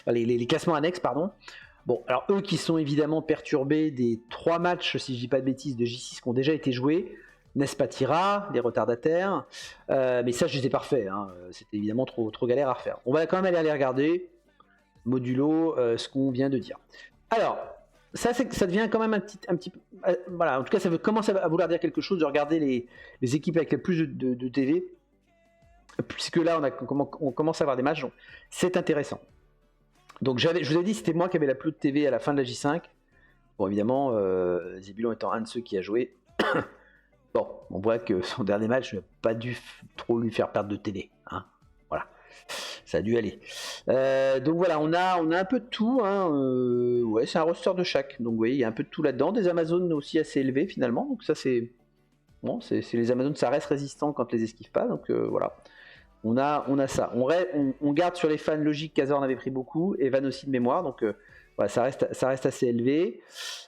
S3: les classements annexes, pardon. Bon, alors eux qui sont évidemment perturbés des 3 matchs, si je dis pas de bêtises, de J6 qui ont déjà été joués. N'est-ce pas, Tira, des retardataires. Mais ça, je les ai parfaits. Hein. C'était évidemment trop galère à refaire. On va quand même aller les regarder. Modulo ce qu'on vient de dire. Alors, ça devient quand même un petit peu... voilà, en tout cas, ça commence à vouloir dire quelque chose de regarder les équipes avec le plus de TV, puisque là, on commence à avoir des matchs, donc c'est intéressant. Donc, je vous ai dit, c'était moi qui avais la plus de TV à la fin de la J5. Bon, évidemment, Zébulon étant un de ceux qui a joué. Bon, on voit que son dernier match n'a pas dû trop lui faire perdre de télé. Hein. Voilà. Ça a dû aller. Donc voilà, on a un peu de tout. Hein, ouais, c'est un roster de chaque. Donc vous voyez, il y a un peu de tout là-dedans. Des Amazones aussi assez élevés finalement. Donc ça c'est bon, c'est les Amazones, ça reste résistant quand les esquive pas. Donc voilà, on a ça. On garde sur les fans logiques. Kazor en avait pris beaucoup. Evan aussi de mémoire. Donc voilà, ça reste assez élevé.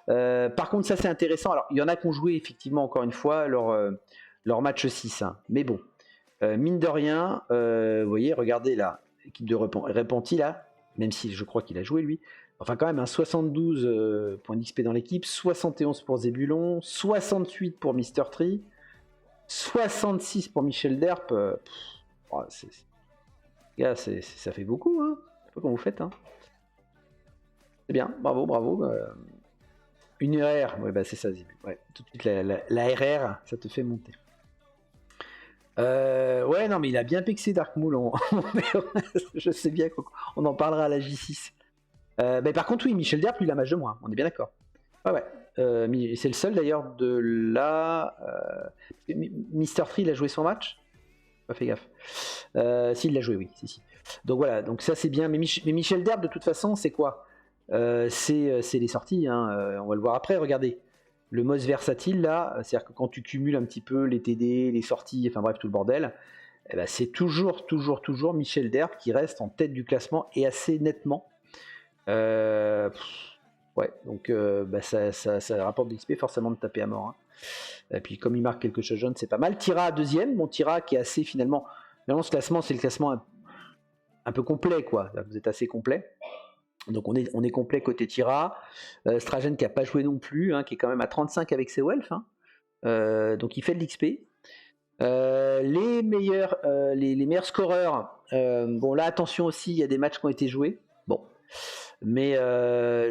S3: Par contre, ça c'est intéressant. Alors il y en a qui ont joué effectivement encore une fois leur match 6. Hein. Mais bon. Mine de rien, vous voyez, regardez là, l'équipe de Repenti là, même si je crois qu'il a joué lui, enfin quand même un 72 points d'XP dans l'équipe, 71 pour Zébulon, 68 pour Mister Tree, 66 pour Michel Derp. Ça fait beaucoup, hein. Je sais pas comment vous faites, hein. C'est bien, bravo. Une RR, ouais, bah c'est ça, Zébulon. Ouais, tout de suite la RR, ça te fait monter. Ouais, non, mais il a bien pexé Dark Mool. Je sais bien qu'on en parlera à la J6. Mais par contre, oui, Michel Derp, lui, il a match de moins. On est bien d'accord. Ouais, ouais. C'est le seul d'ailleurs de là. Mister Free, il a joué son match. Pas fait gaffe. S'il l'a joué, oui. Si. Donc voilà, donc ça c'est bien. Mais Michel Derp, de toute façon, c'est quoi c'est les sorties. Hein. On va le voir après. Regardez. Le MOS versatile, là, c'est-à-dire que quand tu cumules un petit peu les TD, les sorties, enfin bref, tout le bordel, eh ben, c'est toujours Michel Derp qui reste en tête du classement et assez nettement. Ouais, donc ça rapporte de l'XP forcément de taper à mort. Hein. Et puis comme il marque quelque chose de jaune, c'est pas mal. Tira à deuxième, bon Tira qui est assez finalement ce classement, c'est le classement un peu complet, quoi. Là, vous êtes assez complet. Donc on est complet côté Tira. Stragen qui n'a pas joué non plus, hein, qui est quand même à 35 avec ses Welf. Hein. Donc il fait de l'XP. Les meilleurs scoreurs, bon là attention aussi, il y a des matchs qui ont été joués. Bon. Mais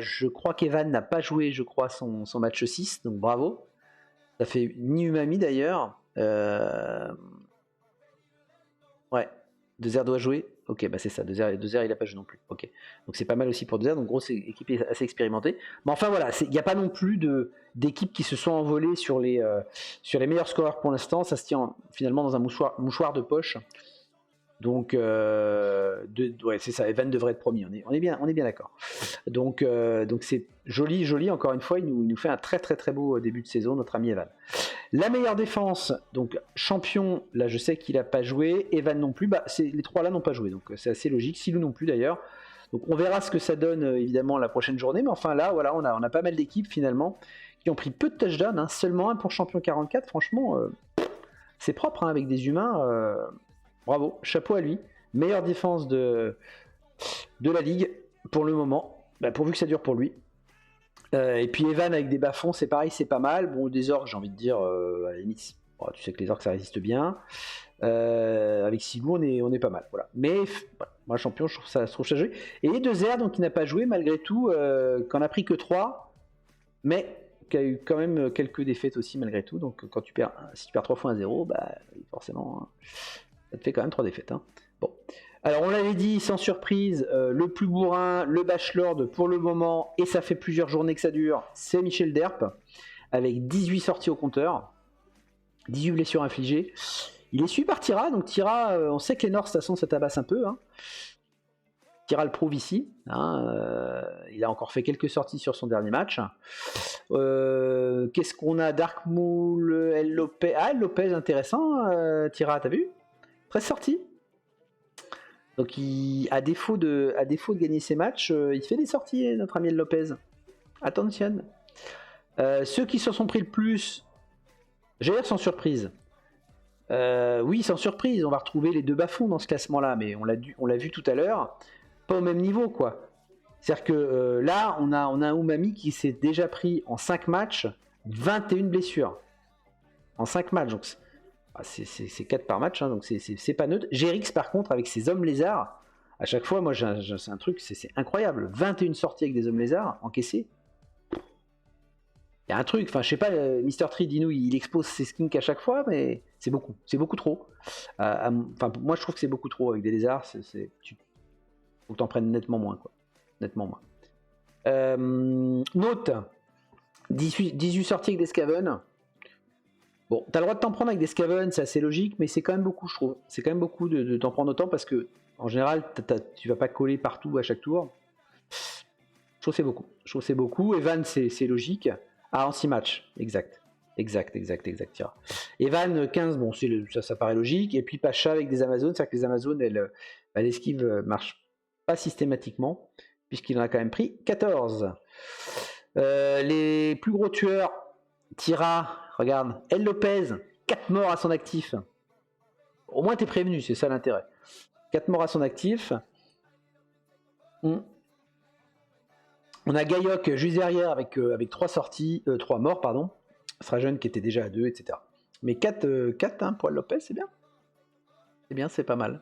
S3: je crois qu'Evan n'a pas joué, je crois, son match 6, donc bravo. Ça fait ni Umami d'ailleurs. Ouais, Dezer doit jouer. Ok, bah c'est ça, Dezer il a pas joué non plus. Ok, donc c'est pas mal aussi pour Dezer, donc grosse équipe assez expérimentée. Mais enfin voilà, il n'y a pas non plus d'équipes qui se sont envolées sur les meilleurs scoreurs pour l'instant. Ça se tient finalement dans un mouchoir de poche. Donc, ouais, c'est ça. Evan devrait être premier. On est bien d'accord. Donc c'est joli. Encore une fois, il nous fait un très beau début de saison, notre ami Evan. La meilleure défense, donc champion, là je sais qu'il n'a pas joué, Evan non plus, les trois là n'ont pas joué, donc c'est assez logique, Silou non plus d'ailleurs. Donc on verra ce que ça donne évidemment la prochaine journée, mais enfin là voilà, on a pas mal d'équipes finalement qui ont pris peu de touchdowns, hein, seulement un pour champion 44, franchement c'est propre, hein, avec des humains, bravo, chapeau à lui. Meilleure défense de la ligue pour le moment, pourvu que ça dure pour lui. Et puis Evan avec des bas-fonds, c'est pareil, c'est pas mal. Bon, des orques, j'ai envie de dire, à la limite, tu sais que les orques ça résiste bien. Avec Silou, on est pas mal. Voilà. Mais voilà, moi, champion, je trouve ça joli. Et Dezer, donc qui n'a pas joué malgré tout, qui en a pris que 3, mais qui a eu quand même quelques défaites aussi malgré tout. Donc quand si tu perds 3 fois 1-0, forcément, ça te fait quand même 3 défaites. Hein. Bon. Alors on l'avait dit, sans surprise, le plus bourrin, le bachelor pour le moment, et ça fait plusieurs journées que ça dure, c'est Michel Derp, avec 18 sorties au compteur, 18 blessures infligées. Il est suivi par Tira, donc Tira, on sait que les North, de toute façon, ça tabasse un peu. Hein. Tira le prouve ici, hein, il a encore fait quelques sorties sur son dernier match. Qu'est-ce qu'on a? Dark Mool, El Lopez, El Lopez, intéressant, Tira, t'as vu? 13 sorties. Donc, à défaut de gagner ses matchs, il fait des sorties, notre ami Lopez. Attention. Ceux qui se sont pris le plus, j'ai l'air sans surprise. Oui, sans surprise, on va retrouver les deux bas-fonds dans ce classement-là, mais on l'a vu tout à l'heure, pas au même niveau, quoi. C'est-à-dire que là, on a un Umami qui s'est déjà pris en 5 matchs 21 blessures. En 5 matchs, donc c'est 4 par match, hein, donc c'est pas neutre. Gérix, par contre, avec ses hommes lézards, à chaque fois, moi, c'est un truc, c'est incroyable. 21 sorties avec des hommes lézards encaissés. Il y a un truc, enfin, je sais pas, Mr. Tree, dis-nous, il expose ses skinks à chaque fois, mais c'est beaucoup trop. Enfin, moi, je trouve que c'est beaucoup trop avec des lézards. Faut que t'en prennes nettement moins, quoi. Nettement moins. Note 18 sorties avec des Skaven. Bon, t'as le droit de t'en prendre avec des Skaven, c'est assez logique, mais c'est quand même beaucoup, je trouve. C'est quand même beaucoup de t'en prendre autant parce que, en général, tu vas pas coller partout à chaque tour. Je trouve que c'est beaucoup. Evan, c'est logique. Ah, en 6 matchs, exact. Tiens. Evan, 15, bon, ça paraît logique. Et puis Pacha avec des Amazones, c'est-à-dire que les Amazones, l'esquive marche pas systématiquement, puisqu'il en a quand même pris 14. Les plus gros tueurs, Tira, regarde, El Lopez, 4 morts à son actif. Au moins, t'es prévenu, c'est ça l'intérêt. 4 morts à son actif. On a Gaiok juste derrière avec 3 sorties, 3 morts, pardon. Stragen qui était déjà à 2, etc. Mais 4 hein, pour El Lopez, c'est bien. C'est bien, c'est pas mal.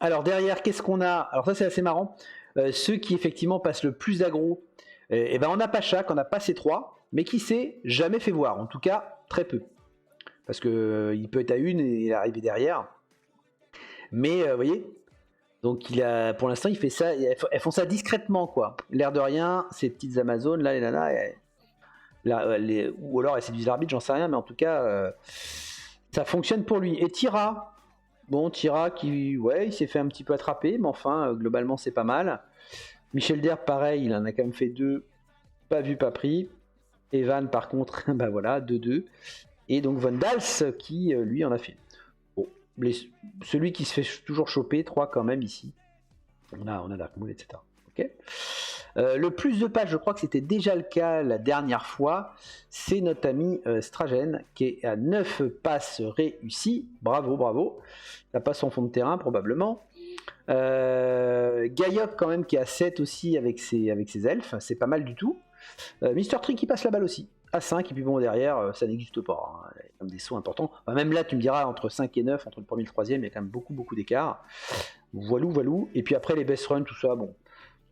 S3: Alors derrière, qu'est-ce qu'on a? Alors ça, c'est assez marrant. Ceux qui effectivement passent le plus d'aggro, on a Pacha, qu'on n'a pas ces 3, mais qui s'est jamais fait voir. En tout cas, très peu. parce que il peut être à une et il est arrivé derrière. Mais vous voyez, donc pour l'instant, il fait ça. Elles font ça discrètement, quoi. L'air de rien, ces petites Amazones là, les nanas, ou alors elles séduisent l'arbitre, j'en sais rien, mais en tout cas, ça fonctionne pour lui. Et Tira, qui, ouais, il s'est fait un petit peu attraper, mais enfin, globalement, c'est pas mal. Michel Derp, pareil, il en a quand même fait 2, pas vu, pas pris. Evan, par contre, bah voilà, 2-2. Et donc Von Dals, qui, lui, en a fait. Bon, celui qui se fait toujours choper, 3 quand même ici. On a Darkmoon, etc. Ok. Le plus de passes, je crois que c'était déjà le cas la dernière fois, c'est notre ami Stragen, qui est à 9 passes réussies. Bravo. Ça passe en fond de terrain, probablement. Gaiok, quand même, qui est à 7 aussi avec ses elfes. C'est pas mal du tout. Mister Tree qui passe la balle aussi. À 5, et puis bon, derrière, ça n'existe pas. Hein. Il y a comme des sauts importants. Enfin, même là, tu me diras, entre 5 et 9, entre le premier et le troisième, il y a quand même beaucoup d'écart. Voilou. Et puis après, les best runs, tout ça, bon.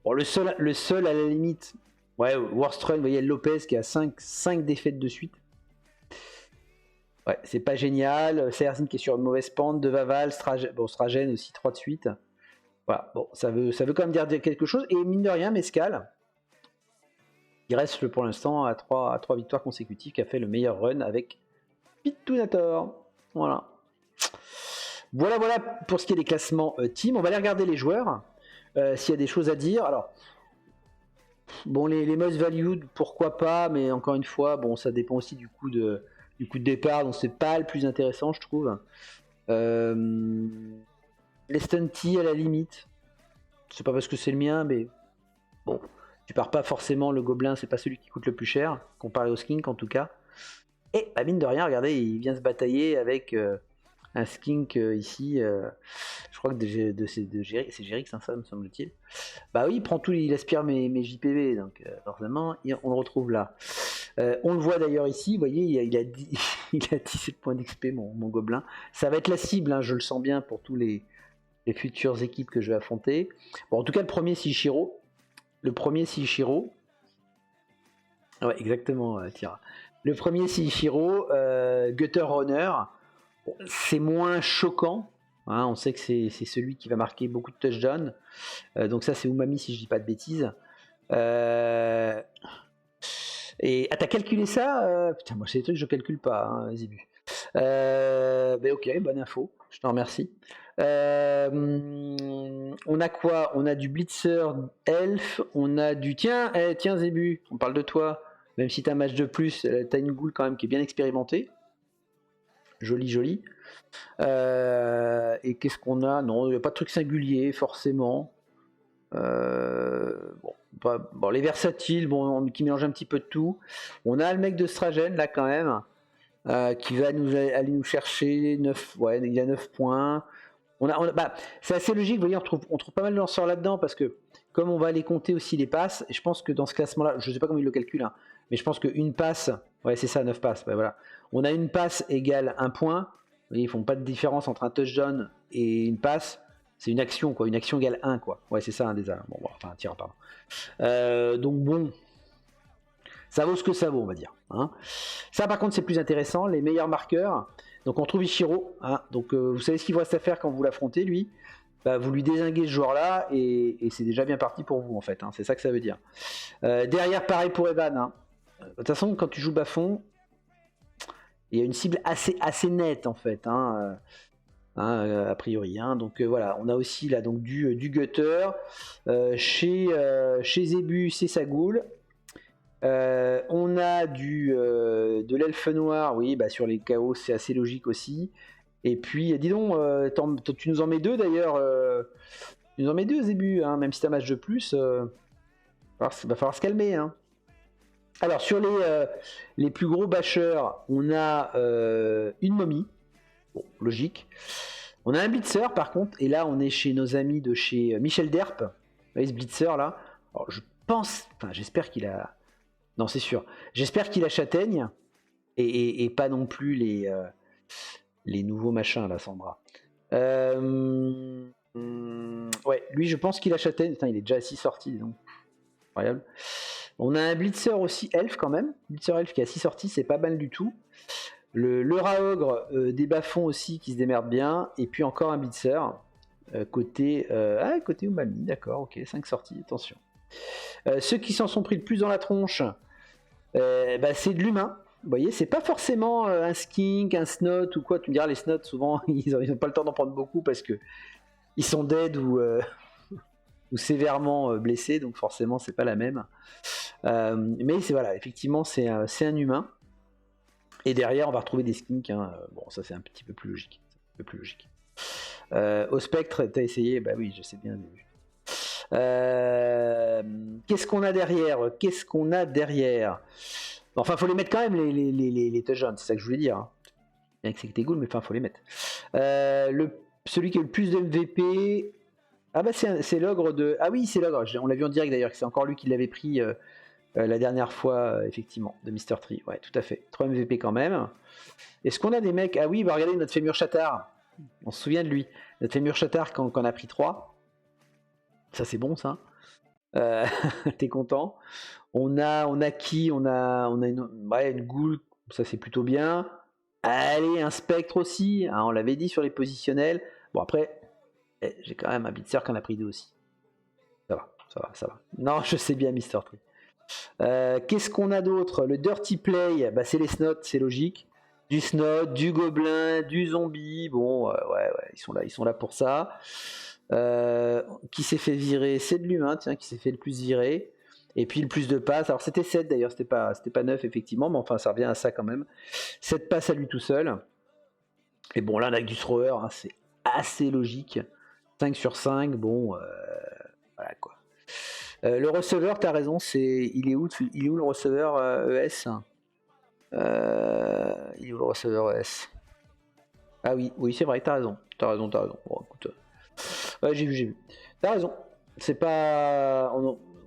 S3: Bon, le seul à la limite, ouais, worst run, vous voyez Lopez qui a 5 défaites de suite. Ouais, c'est pas génial. Serzin qui est sur une mauvaise pente, De Vaval, Stragen aussi 3 de suite. Voilà, bon, ça veut quand même dire quelque chose. Et mine de rien, Mescal, il reste pour l'instant à 3 victoires consécutives, qui a fait le meilleur run avec Pitunator. Voilà pour ce qui est des classements team. On va aller regarder les joueurs. S'il y a des choses à dire. Alors, bon, les most valued, pourquoi pas, mais encore une fois, bon, ça dépend aussi du coup de départ, donc c'est pas le plus intéressant, je trouve. Les stunty à la limite, c'est pas parce que c'est le mien, mais bon, tu pars pas forcément, le gobelin, c'est pas celui qui coûte le plus cher, comparé au skink en tout cas. Et bah, mine de rien, regardez, il vient se batailler avec un skink ici, je crois que c'est Gérix, hein, ça me semble-t-il. Bah oui, il prend tout, il aspire mes JPV, donc forcément, on le retrouve là. On le voit d'ailleurs ici, vous voyez, il a 17 points d'XP, mon gobelin. Ça va être la cible, hein, je le sens bien pour tous les futures équipes que je vais affronter. Bon, en tout cas, le premier, c'est Ishiro. Ouais, exactement, Tira. Le premier, c'est Ishiro, Gutter Runner. Bon, c'est moins choquant, hein, on sait que c'est celui qui va marquer beaucoup de touchdowns, donc ça c'est Umami si je dis pas de bêtises. Et t'as calculé ça putain, moi c'est des trucs que je calcule pas, hein, Zébu. Ok, bonne info, je te remercie. On a quoi? On a du Blitzer Elf, on a du... Tiens Zébu, on parle de toi, même si t'as un match de plus, t'as une goule quand même qui est bien expérimentée. Joli. Et qu'est-ce qu'on a? Non, il n'y a pas de truc singulier, forcément. Les versatiles, qui mélangent un petit peu de tout. On a le mec de Stragen, là, quand même, qui va aller nous chercher 9, ouais, il a 9 points. C'est assez logique, vous voyez, on trouve pas mal de lanceurs là-dedans, parce que, comme on va aller compter aussi les passes, et je pense que dans ce classement-là, je ne sais pas comment il le calcule, hein, mais je pense qu'une passe, ouais, c'est ça, 9 passes, ouais, voilà. On a une passe égale 1 point. Vous voyez, ils font pas de différence entre un touchdown et une passe. C'est une action, quoi. Une action égale 1, quoi. Ouais, c'est ça, un des A. Enfin, un tir, pardon. Donc, bon. Ça vaut ce que ça vaut, on va dire. Hein. Ça, par contre, c'est plus intéressant. Les meilleurs marqueurs. Donc, on trouve Ishiro. Hein. Donc, vous savez ce qu'il vous reste à faire quand vous l'affrontez, lui. Bah, vous lui dézinguez ce joueur-là et c'est déjà bien parti pour vous, en fait. Hein. C'est ça que ça veut dire. Derrière, pareil pour Evan. Hein. De toute façon, quand tu joues bas-fond, il y a une cible assez nette en fait, a priori. Hein. Donc voilà, on a aussi là donc du gutter. Chez Zébu, c'est sa goule. On a de l'elfe noir, oui, bah, sur les chaos, c'est assez logique aussi. Et puis, dis donc, tu nous en mets 2 d'ailleurs. Tu nous en mets 2, Zébu, hein, même si t'as un match de plus. Va falloir se calmer. Hein. Alors sur les plus gros bâcheurs, on a une momie, bon, logique. On a un blitzer par contre, et là on est chez nos amis de chez Michel Derp. Vous voyez ce blitzer là? Alors je pense, enfin j'espère qu'il a... Non c'est sûr, j'espère qu'il a châtaigne, et pas non plus les nouveaux machins là, Sandra. Ouais, lui je pense qu'il a châtaigne, putain il est déjà assis sorti, donc incroyable. On a un blitzer aussi elf quand même. Blitzer elf qui a 6 sorties, c'est pas mal du tout. Le Raogre des bas-fonds aussi qui se démerde bien. Et puis encore un Bitzer. Côté Umami, d'accord, ok, 5 sorties, attention. Ceux qui s'en sont pris le plus dans la tronche, c'est de l'humain. Vous voyez, c'est pas forcément un skink, un snot ou quoi. Tu me diras, les snots, souvent, ils n'ont pas le temps d'en prendre beaucoup parce que ils sont dead ou sévèrement blessés, donc forcément, c'est pas la même. Mais c'est voilà, effectivement, c'est un humain. Et derrière, on va retrouver des skinks. Hein. Bon, ça, c'est un petit peu plus logique. Au spectre, t'as essayé? Bah oui, je sais bien. Qu'est-ce qu'on a derrière? Enfin, faut les mettre quand même, les touch jaunes, c'est ça que je voulais dire. Hein. Bien que c'était cool, mais enfin, faut les mettre. Celui qui a le plus de MVP. Ah bah c'est l'ogre de. Ah oui, c'est l'ogre. On l'a vu en direct d'ailleurs, que c'est encore lui qui l'avait pris la dernière fois, effectivement, de Mr. Tree. Ouais, tout à fait. 3 MVP quand même. Est-ce qu'on a des mecs? Ah oui, bah regardez notre Fémur Chatard. On se souvient de lui. Notre Fémur Chatard quand on a pris 3. Ça c'est bon ça. T'es content? On a qui? On a une Ghoul, ça c'est plutôt bien. Allez, un Spectre aussi. Hein, on l'avait dit sur les positionnels. Bon après, j'ai quand même un Bitzer qui en a pris 2 aussi. Ça va. Non, je sais bien, Mr. Tree. Qu'est-ce qu'on a d'autre? Le Dirty Play, c'est les Snots, c'est logique. Du Snot, du Gobelin, du Zombie. Bon, ouais, ils sont là pour ça. Qui s'est fait virer? C'est de l'humain, tiens, qui s'est fait le plus virer. Et puis le plus de passes. Alors c'était 7 d'ailleurs, c'était pas 9 effectivement, mais enfin ça revient à ça quand même. 7 passes à lui tout seul. Et bon, là, on a du thrower, hein, c'est assez logique. 5 sur 5, bon, voilà quoi. Le receveur, t'as raison, il est où le receveur ES? Il est où le receveur ES? Ah oui, c'est vrai, t'as raison. Bon, écoute, ouais, j'ai vu. T'as raison. C'est pas.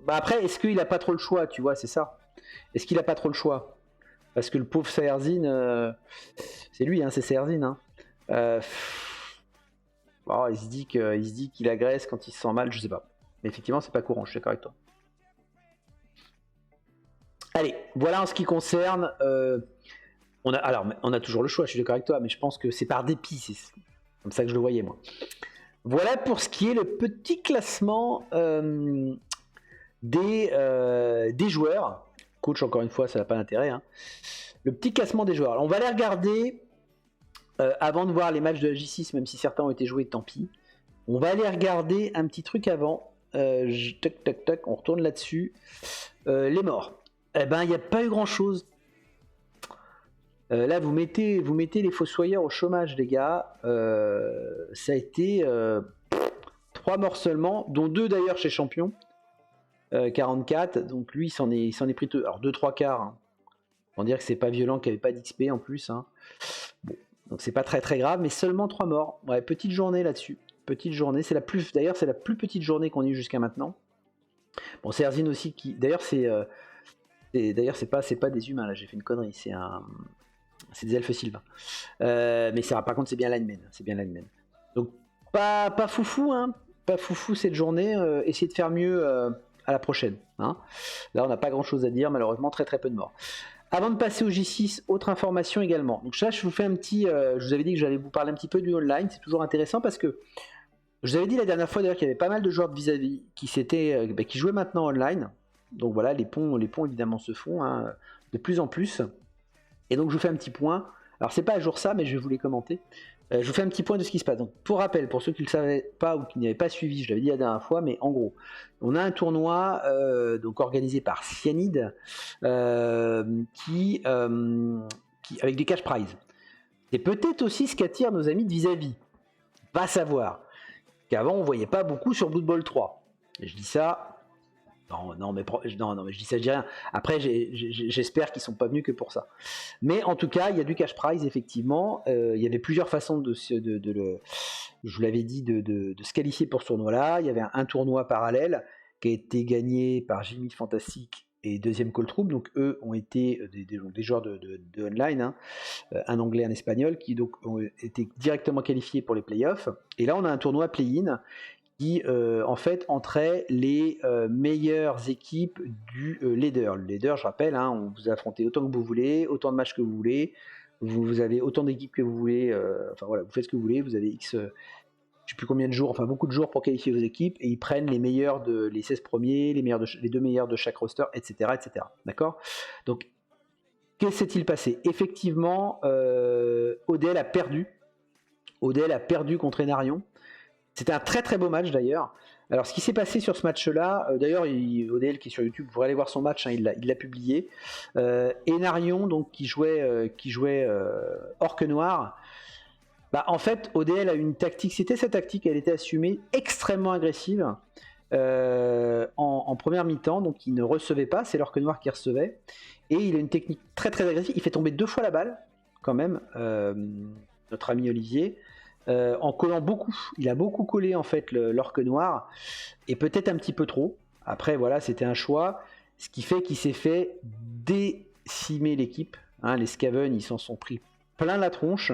S3: Après, est-ce qu'il a pas trop le choix, tu vois, c'est ça? Est-ce qu'il a pas trop le choix? Parce que le pauvre Saerzin, c'est lui, hein, c'est Saerzin. Hein. Il se dit qu'il agresse quand il se sent mal, je sais pas. Mais effectivement, c'est pas courant, je suis d'accord avec toi. Allez, voilà en ce qui concerne. On a toujours le choix, je suis d'accord avec toi, mais je pense que c'est par dépit, c'est comme ça que je le voyais moi. Voilà pour ce qui est le petit classement des joueurs. Coach, encore une fois, ça n'a pas d'intérêt. Hein. Le petit classement des joueurs. Alors, on va les regarder avant de voir les matchs de la J6, même si certains ont été joués, tant pis. On va aller regarder un petit truc avant. Tac, on retourne là-dessus. Les morts. Eh ben, il n'y a pas eu grand-chose. Là, vous mettez les fossoyeurs au chômage, les gars. Ça a été 3 morts seulement, dont 2 d'ailleurs chez Champion. 44, donc lui, il s'en est pris 2-3 quarts. Hein. On dirait que c'est pas violent, qu'il n'y avait pas d'XP en plus. Hein. Bon, donc c'est pas très très grave, mais seulement 3 morts. Ouais, petite journée là-dessus. Petite journée, c'est la plus petite journée qu'on ait eue jusqu'à maintenant. Bon, c'est Erzin aussi qui. D'ailleurs, c'est pas des humains là, j'ai fait une connerie, c'est des elfes sylvains. Mais ça, par contre, c'est bien lineman. Donc pas foufou, hein. Pas foufou cette journée. Essayez de faire mieux à la prochaine. Hein. Là, on n'a pas grand-chose à dire, malheureusement, très très peu de morts. Avant de passer au J6, autre information également. Donc ça, je vous fais un petit. Je vous avais dit que j'allais vous parler un petit peu du online. C'est toujours intéressant parce que je vous avais dit la dernière fois d'ailleurs qu'il y avait pas mal de joueurs de vis-à-vis qui jouaient maintenant online. Donc voilà, les ponts évidemment se font hein, de plus en plus. Et donc je vous fais un petit point. Alors c'est pas à jour ça, mais je vais vous les commenter. Je vous fais un petit point de ce qui se passe. Donc pour rappel, pour ceux qui ne le savaient pas ou qui n'y avaient pas suivi, je l'avais dit la dernière fois, mais en gros, on a un tournoi donc organisé par Cyanide qui avec des cash prizes. C'est peut-être aussi ce qu'attirent nos amis de vis-à-vis. Va savoir. Qu'avant on voyait pas beaucoup sur Blood Bowl 3. Et je dis ça. Non, mais je dis ça, je dis rien. Après, j'espère qu'ils sont pas venus que pour ça. Mais en tout cas, il y a du cash prize, effectivement. Il y avait plusieurs façons je vous l'avais dit, de se qualifier pour ce tournoi-là. Il y avait un tournoi parallèle qui a été gagné par Jimmy Fantastic et Deuxième Call Troupe. Donc, eux ont été des joueurs de online, hein, un anglais, un espagnol, qui donc ont été directement qualifiés pour les playoffs. Et là, on a un tournoi play-in qui en fait entrait les meilleures équipes du leader. Le leader, je rappelle, hein, on vous a affronté autant que vous voulez, autant de matchs que vous voulez. Vous avez autant d'équipes que vous voulez, enfin voilà, vous faites ce que vous voulez, vous avez X, je sais plus combien de jours, enfin beaucoup de jours pour qualifier vos équipes, et ils prennent les meilleurs les 16 premiers, les 2 meilleurs de chaque roster, etc. etc. D'accord? Donc, que s'est-il passé? Effectivement, ODL a perdu. ODL a perdu contre Enarion. C'était un très très beau match d'ailleurs. Alors ce qui s'est passé sur ce match-là, d'ailleurs ODL qui est sur YouTube, vous pourrez aller voir son match, hein, il l'a publié. Enarion donc qui jouait Orque Noir. Bah, en fait ODL a une tactique, c'était sa tactique, elle était assumée, extrêmement agressive en première mi-temps, donc il ne recevait pas, c'est l'Orque Noir qui recevait, et il a une technique très très agressive, il fait tomber 2 fois la balle quand même, notre ami Olivier. En collant beaucoup, il a beaucoup collé en fait l'Orque Noir, et peut-être un petit peu trop. Après voilà, c'était un choix, ce qui fait qu'il s'est fait décimer l'équipe, hein, les Skaven ils s'en sont pris plein la tronche,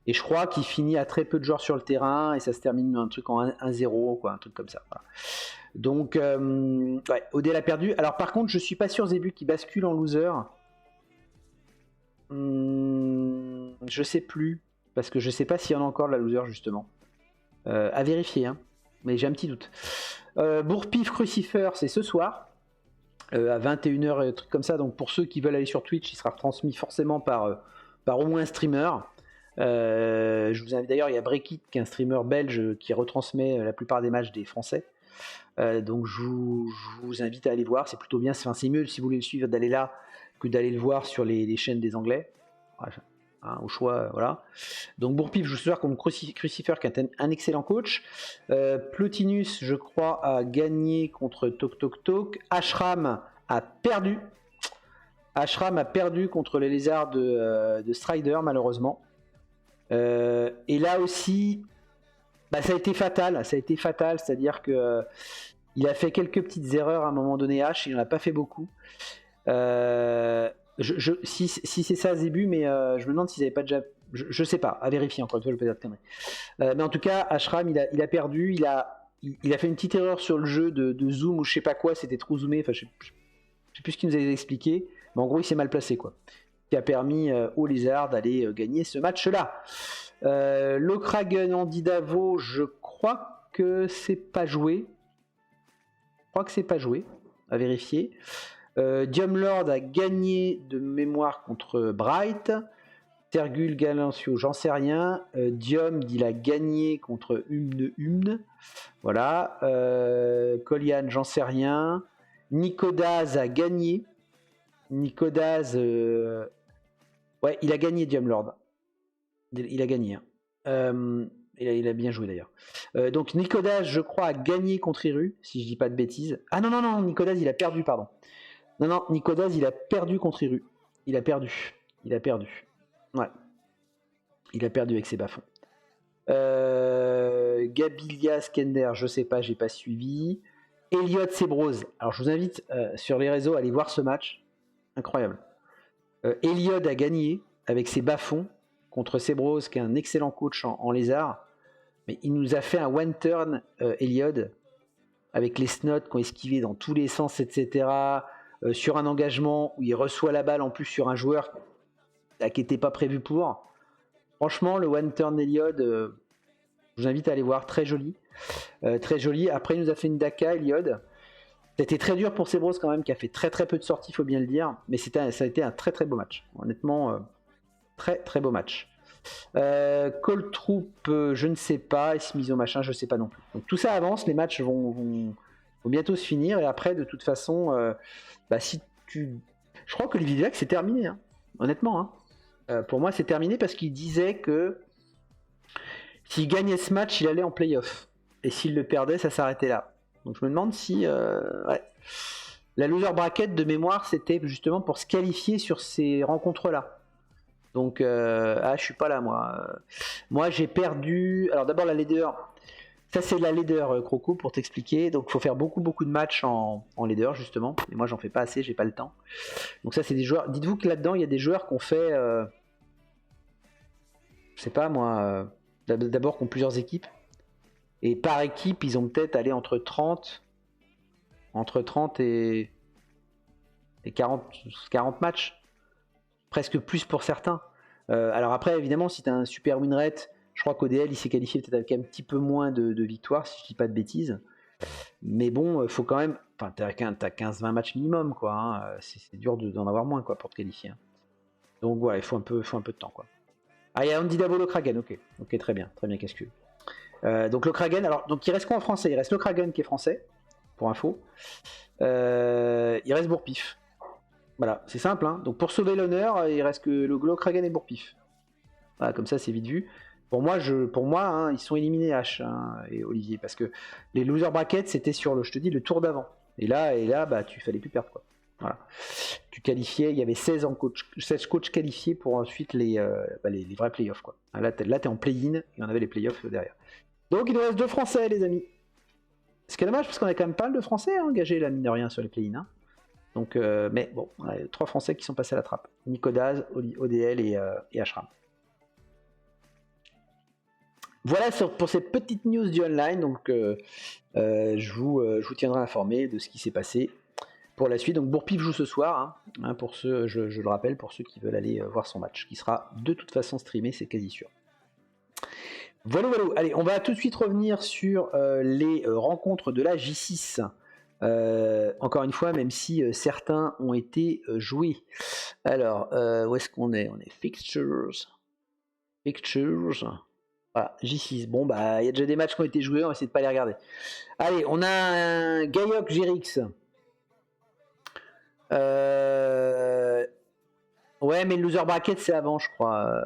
S3: et je crois qu'il finit à très peu de joueurs sur le terrain, et ça se termine un truc en 1-0, quoi, un truc comme ça. Voilà. Donc ouais, ODL a perdu. Alors par contre je suis pas sûr Zébu qui bascule en loser. Je sais plus. Parce que je sais pas s'il y en a encore de la loser justement. À vérifier, hein. Mais j'ai un petit doute. Bourpif Crucifer, c'est ce soir. À 21h, truc comme ça. Donc pour ceux qui veulent aller sur Twitch, il sera retransmis forcément par au moins un streamer. Je vous invite, d'ailleurs, il y a Breakit qui est un streamer belge qui retransmet la plupart des matchs des Français. Donc je vous invite à aller voir. C'est plutôt bien. Enfin, c'est mieux si vous voulez le suivre d'aller là que d'aller le voir sur les chaînes des Anglais. Bref. Hein, au choix, voilà. Donc Bourpif joue ce soir contre Crucifer qui est un excellent coach. Plotinus, je crois, a gagné contre Tok Tok Tok. Ashram a perdu. Ashram a perdu contre les lézards de Strider, malheureusement. Et là aussi, bah, ça a été fatal. C'est-à-dire que il a fait quelques petites erreurs à un moment donné. Il n'en a pas fait beaucoup. Si c'est ça Zébu, mais je me demande s'ils n'avaient pas déjà. Je sais pas, à vérifier encore une fois, je peux pas dire de conneries. Mais en tout cas, Ashram, il a perdu, il a fait une petite erreur sur le jeu de zoom ou je sais pas quoi, c'était trop zoomé, enfin je sais plus ce qu'il nous avait expliqué, mais en gros il s'est mal placé quoi. Qui a permis aux Lézards d'aller gagner ce match-là. Lokragen Andy Davo, je crois que c'est pas joué. À vérifier. Diomlord a gagné de mémoire contre Bright. Tergul Galancio, j'en sais rien. Diom, il a gagné contre Humne. Voilà. Kolian, j'en sais rien. Nikodaz a gagné. Nikodaz, ouais, il a gagné Diomlord. Il a gagné. Hein. Il a bien joué d'ailleurs. Donc Nikodaz, je crois, a gagné contre Iru, si je dis pas de bêtises. Ah non, Nikodaz, il a perdu, pardon. Non, Nikodaz, il a perdu contre Iru. Il a perdu. Ouais. Il a perdu avec ses bas-fonds. Gabilia Skender, je sais pas, j'ai pas suivi. Elliot Sebrose. Alors je vous invite sur les réseaux à aller voir ce match. Incroyable. Elliot a gagné avec ses bas-fonds contre Sebrose, qui est un excellent coach en lézard. Mais il nous a fait un one-turn, Elliot, avec les snots qui ont esquivé dans tous les sens, etc., sur un engagement où il reçoit la balle en plus sur un joueur qui n'était pas prévu pour. Franchement, le one turn Elliot, je vous invite à aller voir, très joli. Après, il nous a fait une Daka, Elliot. C'était très dur pour Sebros quand même, qui a fait très très peu de sorties, il faut bien le dire. Mais ça a été un très très beau match. Honnêtement, très très beau match. Cold Troop, je ne sais pas. Et Smizo machin, je ne sais pas non plus. Donc tout ça avance, les matchs vont bientôt se finir. Et après, de toute façon, si tu... Je crois que Olivier Dulac, c'est terminé. Hein. Honnêtement, hein. Pour moi, c'est terminé parce qu'il disait que s'il gagnait ce match, il allait en play-off. Et s'il le perdait, ça s'arrêtait là. Donc je me demande si... ouais. La loser bracket, de mémoire, c'était justement pour se qualifier sur ces rencontres-là. Donc, je suis pas là, moi. Moi, j'ai perdu... Alors d'abord, la leader... Ça, c'est la leader, Croco, pour t'expliquer. Donc, il faut faire beaucoup de matchs en leader, justement. Et moi, j'en fais pas assez, j'ai pas le temps. Donc ça, c'est des joueurs... Dites-vous que là-dedans, il y a des joueurs qui ont fait... je sais pas, moi... d'abord, qui ont plusieurs équipes. Et par équipe, ils ont peut-être allé entre 30 et 40 matchs. Presque plus pour certains. Alors après, évidemment, si tu as un super win rate, je crois qu'ODL il s'est qualifié peut-être avec un petit peu moins de victoires, si je dis pas de bêtises. Mais bon, faut quand même. Enfin, t'as 15-20 matchs minimum, quoi. Hein. C'est dur d'en avoir moins, quoi, pour te qualifier. Hein. Donc voilà, il faut un peu de temps, quoi. Ah, il y a Andy Davo, le Kragen, ok, très bien, Cascul. Donc le Kragen, alors, donc il reste quoi en français? Il reste le Kragen qui est français, pour info. Il reste Bourpif. Voilà, c'est simple, hein. Donc pour sauver l'honneur, il reste que le Kragen et Bourpif. Voilà, comme ça c'est vite vu. Pour moi, hein, ils sont éliminés H et Olivier, parce que les loser brackets c'était sur le tour d'avant. Et là, bah tu fallait plus perdre, quoi. Voilà. Tu qualifiais, il y avait 16 coachs qualifiés pour ensuite les vrais playoffs, quoi. Là, t'es en play-in et on avait les playoffs derrière. Donc il nous reste 2 Français, les amis. Ce qui est dommage, parce qu'on a quand même pas mal de Français engagés, là, mine de rien, sur les play-in. Hein. Donc, mais bon, on a 3 Français qui sont passés à la trappe. Nicodaz, ODL et Ashram. Voilà pour cette petite news du online. Donc, je vous tiendrai informé de ce qui s'est passé pour la suite. Donc, Bourpif joue ce soir. Hein, pour ceux, je le rappelle, pour ceux qui veulent aller voir son match, qui sera de toute façon streamé, c'est quasi sûr. Voilà. Allez, on va tout de suite revenir sur les rencontres de la J6. Encore une fois, même si certains ont été joués. Alors, où est-ce qu'on est? On est Fixtures. Voilà, J6. Bon, bah, il y a déjà des matchs qui ont été joués, on va essayer de pas les regarder. Allez, on a un Gaiok Jirix. Ouais, mais le loser bracket, c'est avant, je crois.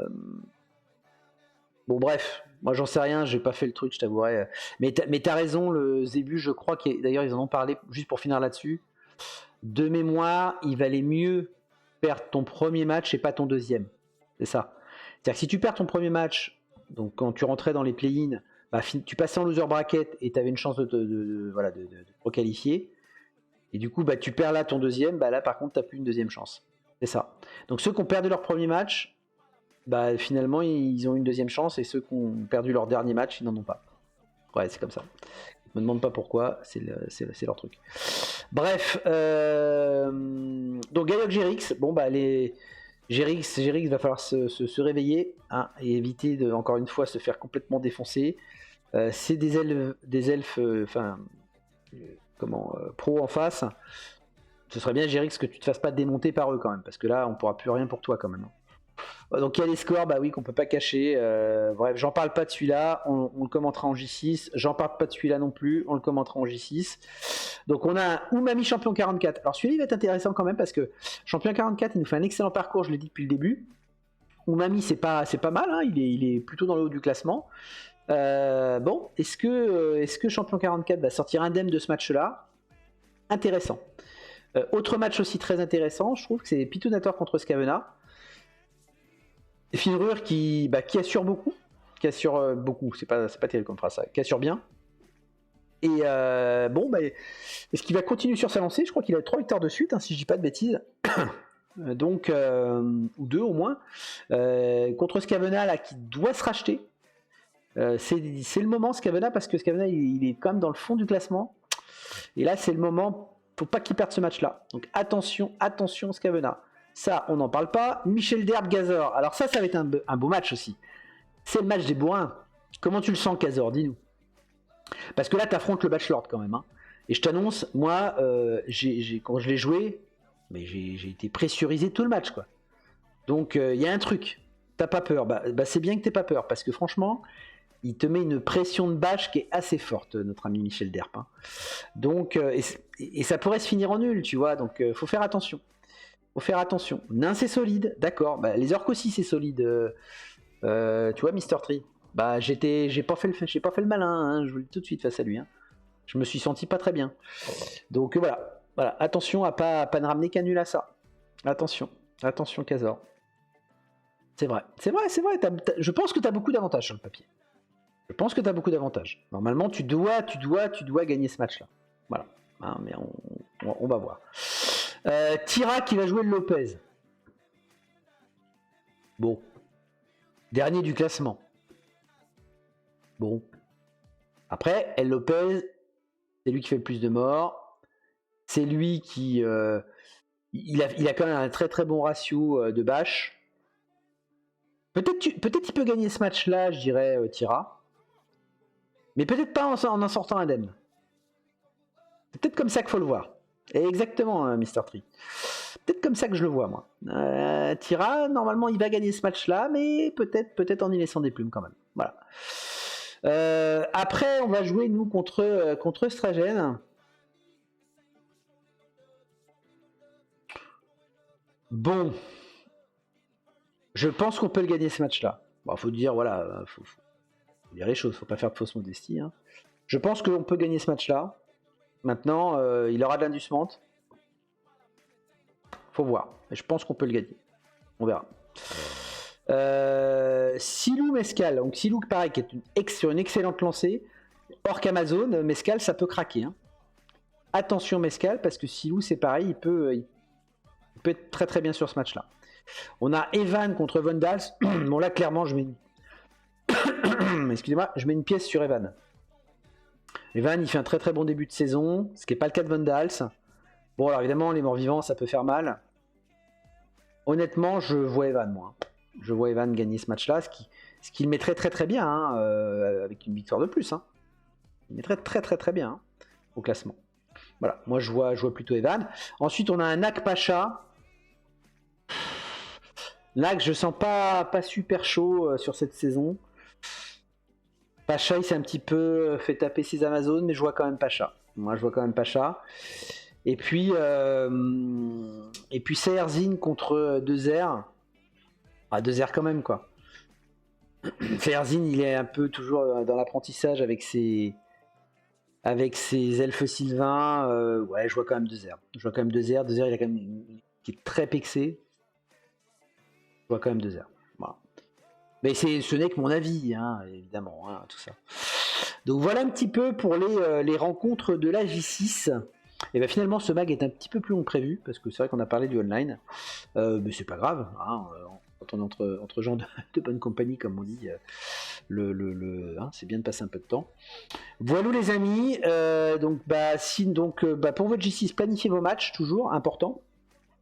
S3: Bon, bref. Moi, j'en sais rien, j'ai pas fait le truc, je t'avouerai. Mais t'as raison, le Zébu, je crois d'ailleurs, ils en ont parlé, juste pour finir là-dessus. De mémoire, il valait mieux perdre ton premier match et pas ton deuxième. C'est ça. C'est-à-dire que si tu perds ton premier match, donc quand tu rentrais dans les play-in, bah, tu passais en loser bracket et tu avais une chance de te requalifier. Et du coup, bah, tu perds là ton deuxième, bah, là par contre, tu n'as plus une deuxième chance. C'est ça. Donc ceux qui ont perdu leur premier match, bah, finalement, ils ont une deuxième chance, et ceux qui ont perdu leur dernier match, ils n'en ont pas. Ouais, c'est comme ça. Je me demande pas pourquoi, c'est leur truc. Bref, donc Gaiok Jirix, bon bah Jirix va falloir se réveiller, hein, et éviter de, encore une fois, se faire complètement défoncer. C'est des elfes, pro en face. Ce serait bien, Jirix, que tu te fasses pas démonter par eux quand même, parce que là on pourra plus rien pour toi quand même. Donc il y a les scores, bah oui, qu'on peut pas cacher. Bref, j'en parle pas de celui-là, on le commentera en J6. J'en parle pas de celui-là non plus, on le commentera en J6. Donc on a Umami champion 44. Alors celui-là il va être intéressant quand même, parce que champion 44, il nous fait un excellent parcours, je l'ai dit depuis le début. Umami c'est pas mal, hein, il est plutôt dans le haut du classement. Bon, est-ce que champion 44 va sortir indemne de ce match-là? Intéressant. Autre match aussi très intéressant, je trouve que c'est Pitunator contre Scavena. Finrur qui assure beaucoup, c'est pas terrible comme phrase ça, qui assure bien. Et est-ce qu'il va continuer sur sa lancée? Je crois qu'il a 3 victoires de suite, hein, si je dis pas de bêtises. Donc, ou 2 au moins. Contre Scavena là, qui doit se racheter. C'est le moment Scavena, parce que Scavena il est quand même dans le fond du classement. Et là c'est le moment, faut pas qu'il perde ce match là. Donc attention Scavena. Ça, on n'en parle pas. Michel Derb, Gazor. Alors ça va être un beau match aussi. C'est le match des bourrins. Comment tu le sens, Gazor? Dis-nous. Parce que là, tu affrontes le Bachelor quand même. Hein. Et je t'annonce, moi, quand je l'ai joué, mais j'ai été pressurisé tout le match, quoi. Donc, il y a un truc. T'as pas peur. Bah, c'est bien que t'aies pas peur. Parce que franchement, il te met une pression de bâche qui est assez forte, notre ami Michel Derb. Hein. Donc, et ça pourrait se finir en nul, tu vois. Donc, faut faire attention. Nain c'est solide, d'accord. Bah, les orques aussi c'est solide. Tu vois, Mr. Tree. Bah j'ai pas fait le malin, hein, je vous le dis tout de suite face à lui. Hein. Je me suis senti pas très bien. Donc voilà. Attention à pas ne ramener qu'un nul à ça. Attention, Kazor. C'est vrai. Je pense que tu as beaucoup d'avantages sur le papier. Normalement, tu dois gagner ce match-là. Voilà. Hein, mais on va voir. Tira qui va jouer le Lopez. Bon. Dernier du classement. Bon. Après, El Lopez, c'est lui qui fait le plus de morts. C'est lui qui... il a quand même un très très bon ratio de bâche. Peut-être il peut gagner ce match-là, je dirais, Tira. Mais peut-être pas en sortant indemne. C'est peut-être comme ça qu'il faut le voir. Et exactement, Mr. Tree. Peut-être comme ça que je le vois, moi. Tira, normalement, il va gagner ce match-là, mais peut-être en y laissant des plumes quand même. Voilà. Après, on va jouer, nous, contre Stragen. Bon. Je pense qu'on peut le gagner ce match-là. Bon, faut dire, voilà, faut dire les choses, faut pas faire de fausse modestie. Hein. Je pense qu'on peut gagner ce match-là. Maintenant, il aura de l'indusement. Faut voir. Et je pense qu'on peut le gagner. On verra. Silou Mescal. Donc Silou, pareil, qui est sur une excellente lancée. Orc Amazon, Mescal, ça peut craquer. Hein. Attention Mescal, parce que Silou, c'est pareil, il peut être très très bien sur ce match-là. On a Evan contre Vandals. Bon là, clairement, je mets excusez-moi, je mets une pièce sur Evan. Evan, il fait un très très bon début de saison, ce qui n'est pas le cas de Vandals. Bon, alors évidemment, les morts-vivants, ça peut faire mal. Honnêtement, je vois Evan, moi. Je vois Evan gagner ce match-là, ce qui le mettrait très très bien, hein, avec une victoire de plus. Hein. Il mettrait très très très bien hein, au classement. Voilà, moi je vois plutôt Evan. Ensuite, on a un Nak Pacha. Nak, je sens pas super chaud sur cette saison. Pacha, il s'est un petit peu fait taper ses Amazones, mais je vois quand même Pacha. Moi, je vois quand même Pacha. Et puis Seherzin contre 2R. Ah, 2R quand même, quoi. Seherzin, il est un peu toujours dans l'apprentissage avec ses elfes sylvains. Ouais, je vois quand même 2R. Je vois quand même 2R. 2R, il a quand même qui est très pexé. Je vois quand même 2R. Voilà. Mais ce n'est que mon avis, hein, évidemment, hein, tout ça. Donc voilà un petit peu pour les rencontres de la J6. Et bien finalement, ce mag est un petit peu plus long que prévu, parce que c'est vrai qu'on a parlé du online. Mais c'est pas grave, hein, quand on est entre gens de bonne compagnie, comme on dit, hein, c'est bien de passer un peu de temps. Voilà les amis, pour votre J6, planifiez vos matchs, toujours, important.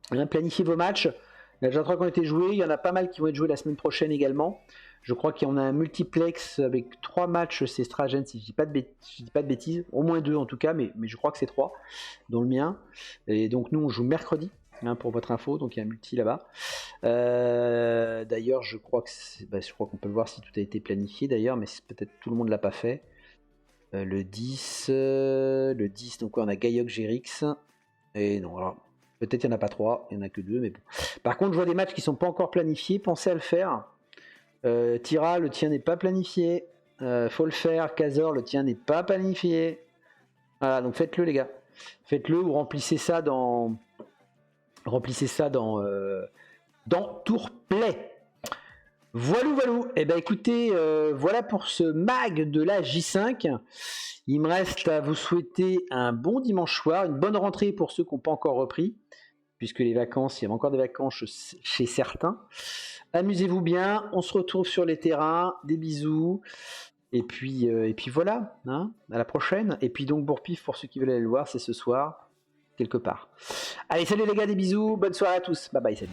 S3: Hein, planifiez vos matchs. Il y a déjà 3 qui ont été joués, il y en a pas mal qui vont être joués la semaine prochaine également. Je crois qu'il y en a un multiplex avec 3 matchs, c'est Stragen, si je dis pas de bêtises, au moins 2 en tout cas, mais je crois que c'est 3, dont le mien. Et donc nous on joue mercredi, hein, pour votre info, donc il y a un multi là-bas. D'ailleurs je crois qu'on peut le voir si tout a été planifié d'ailleurs, mais peut-être tout le monde l'a pas fait. Le 10, donc on a Gaiok Gérix, et non alors... Peut-être il n'y en a pas 3, il n'y en a que 2, mais bon. Par contre, je vois des matchs qui ne sont pas encore planifiés, pensez à le faire. Tira, le tien n'est pas planifié. Faut le faire. Kazor, le tien n'est pas planifié. Voilà, donc faites-le les gars. Faites-le ou remplissez ça dans Tourplay. Voilou. Eh ben écoutez, voilà pour ce mag de la J5. Il me reste à vous souhaiter un bon dimanche soir, une bonne rentrée pour ceux qui n'ont pas encore repris, puisque les vacances, il y a encore des vacances chez certains. Amusez-vous bien, on se retrouve sur les terrains, des bisous, et puis voilà, hein, à la prochaine. Et puis donc Bourpif, pour ceux qui veulent aller le voir, c'est ce soir, quelque part. Allez, salut les gars, des bisous, bonne soirée à tous, bye bye, salut.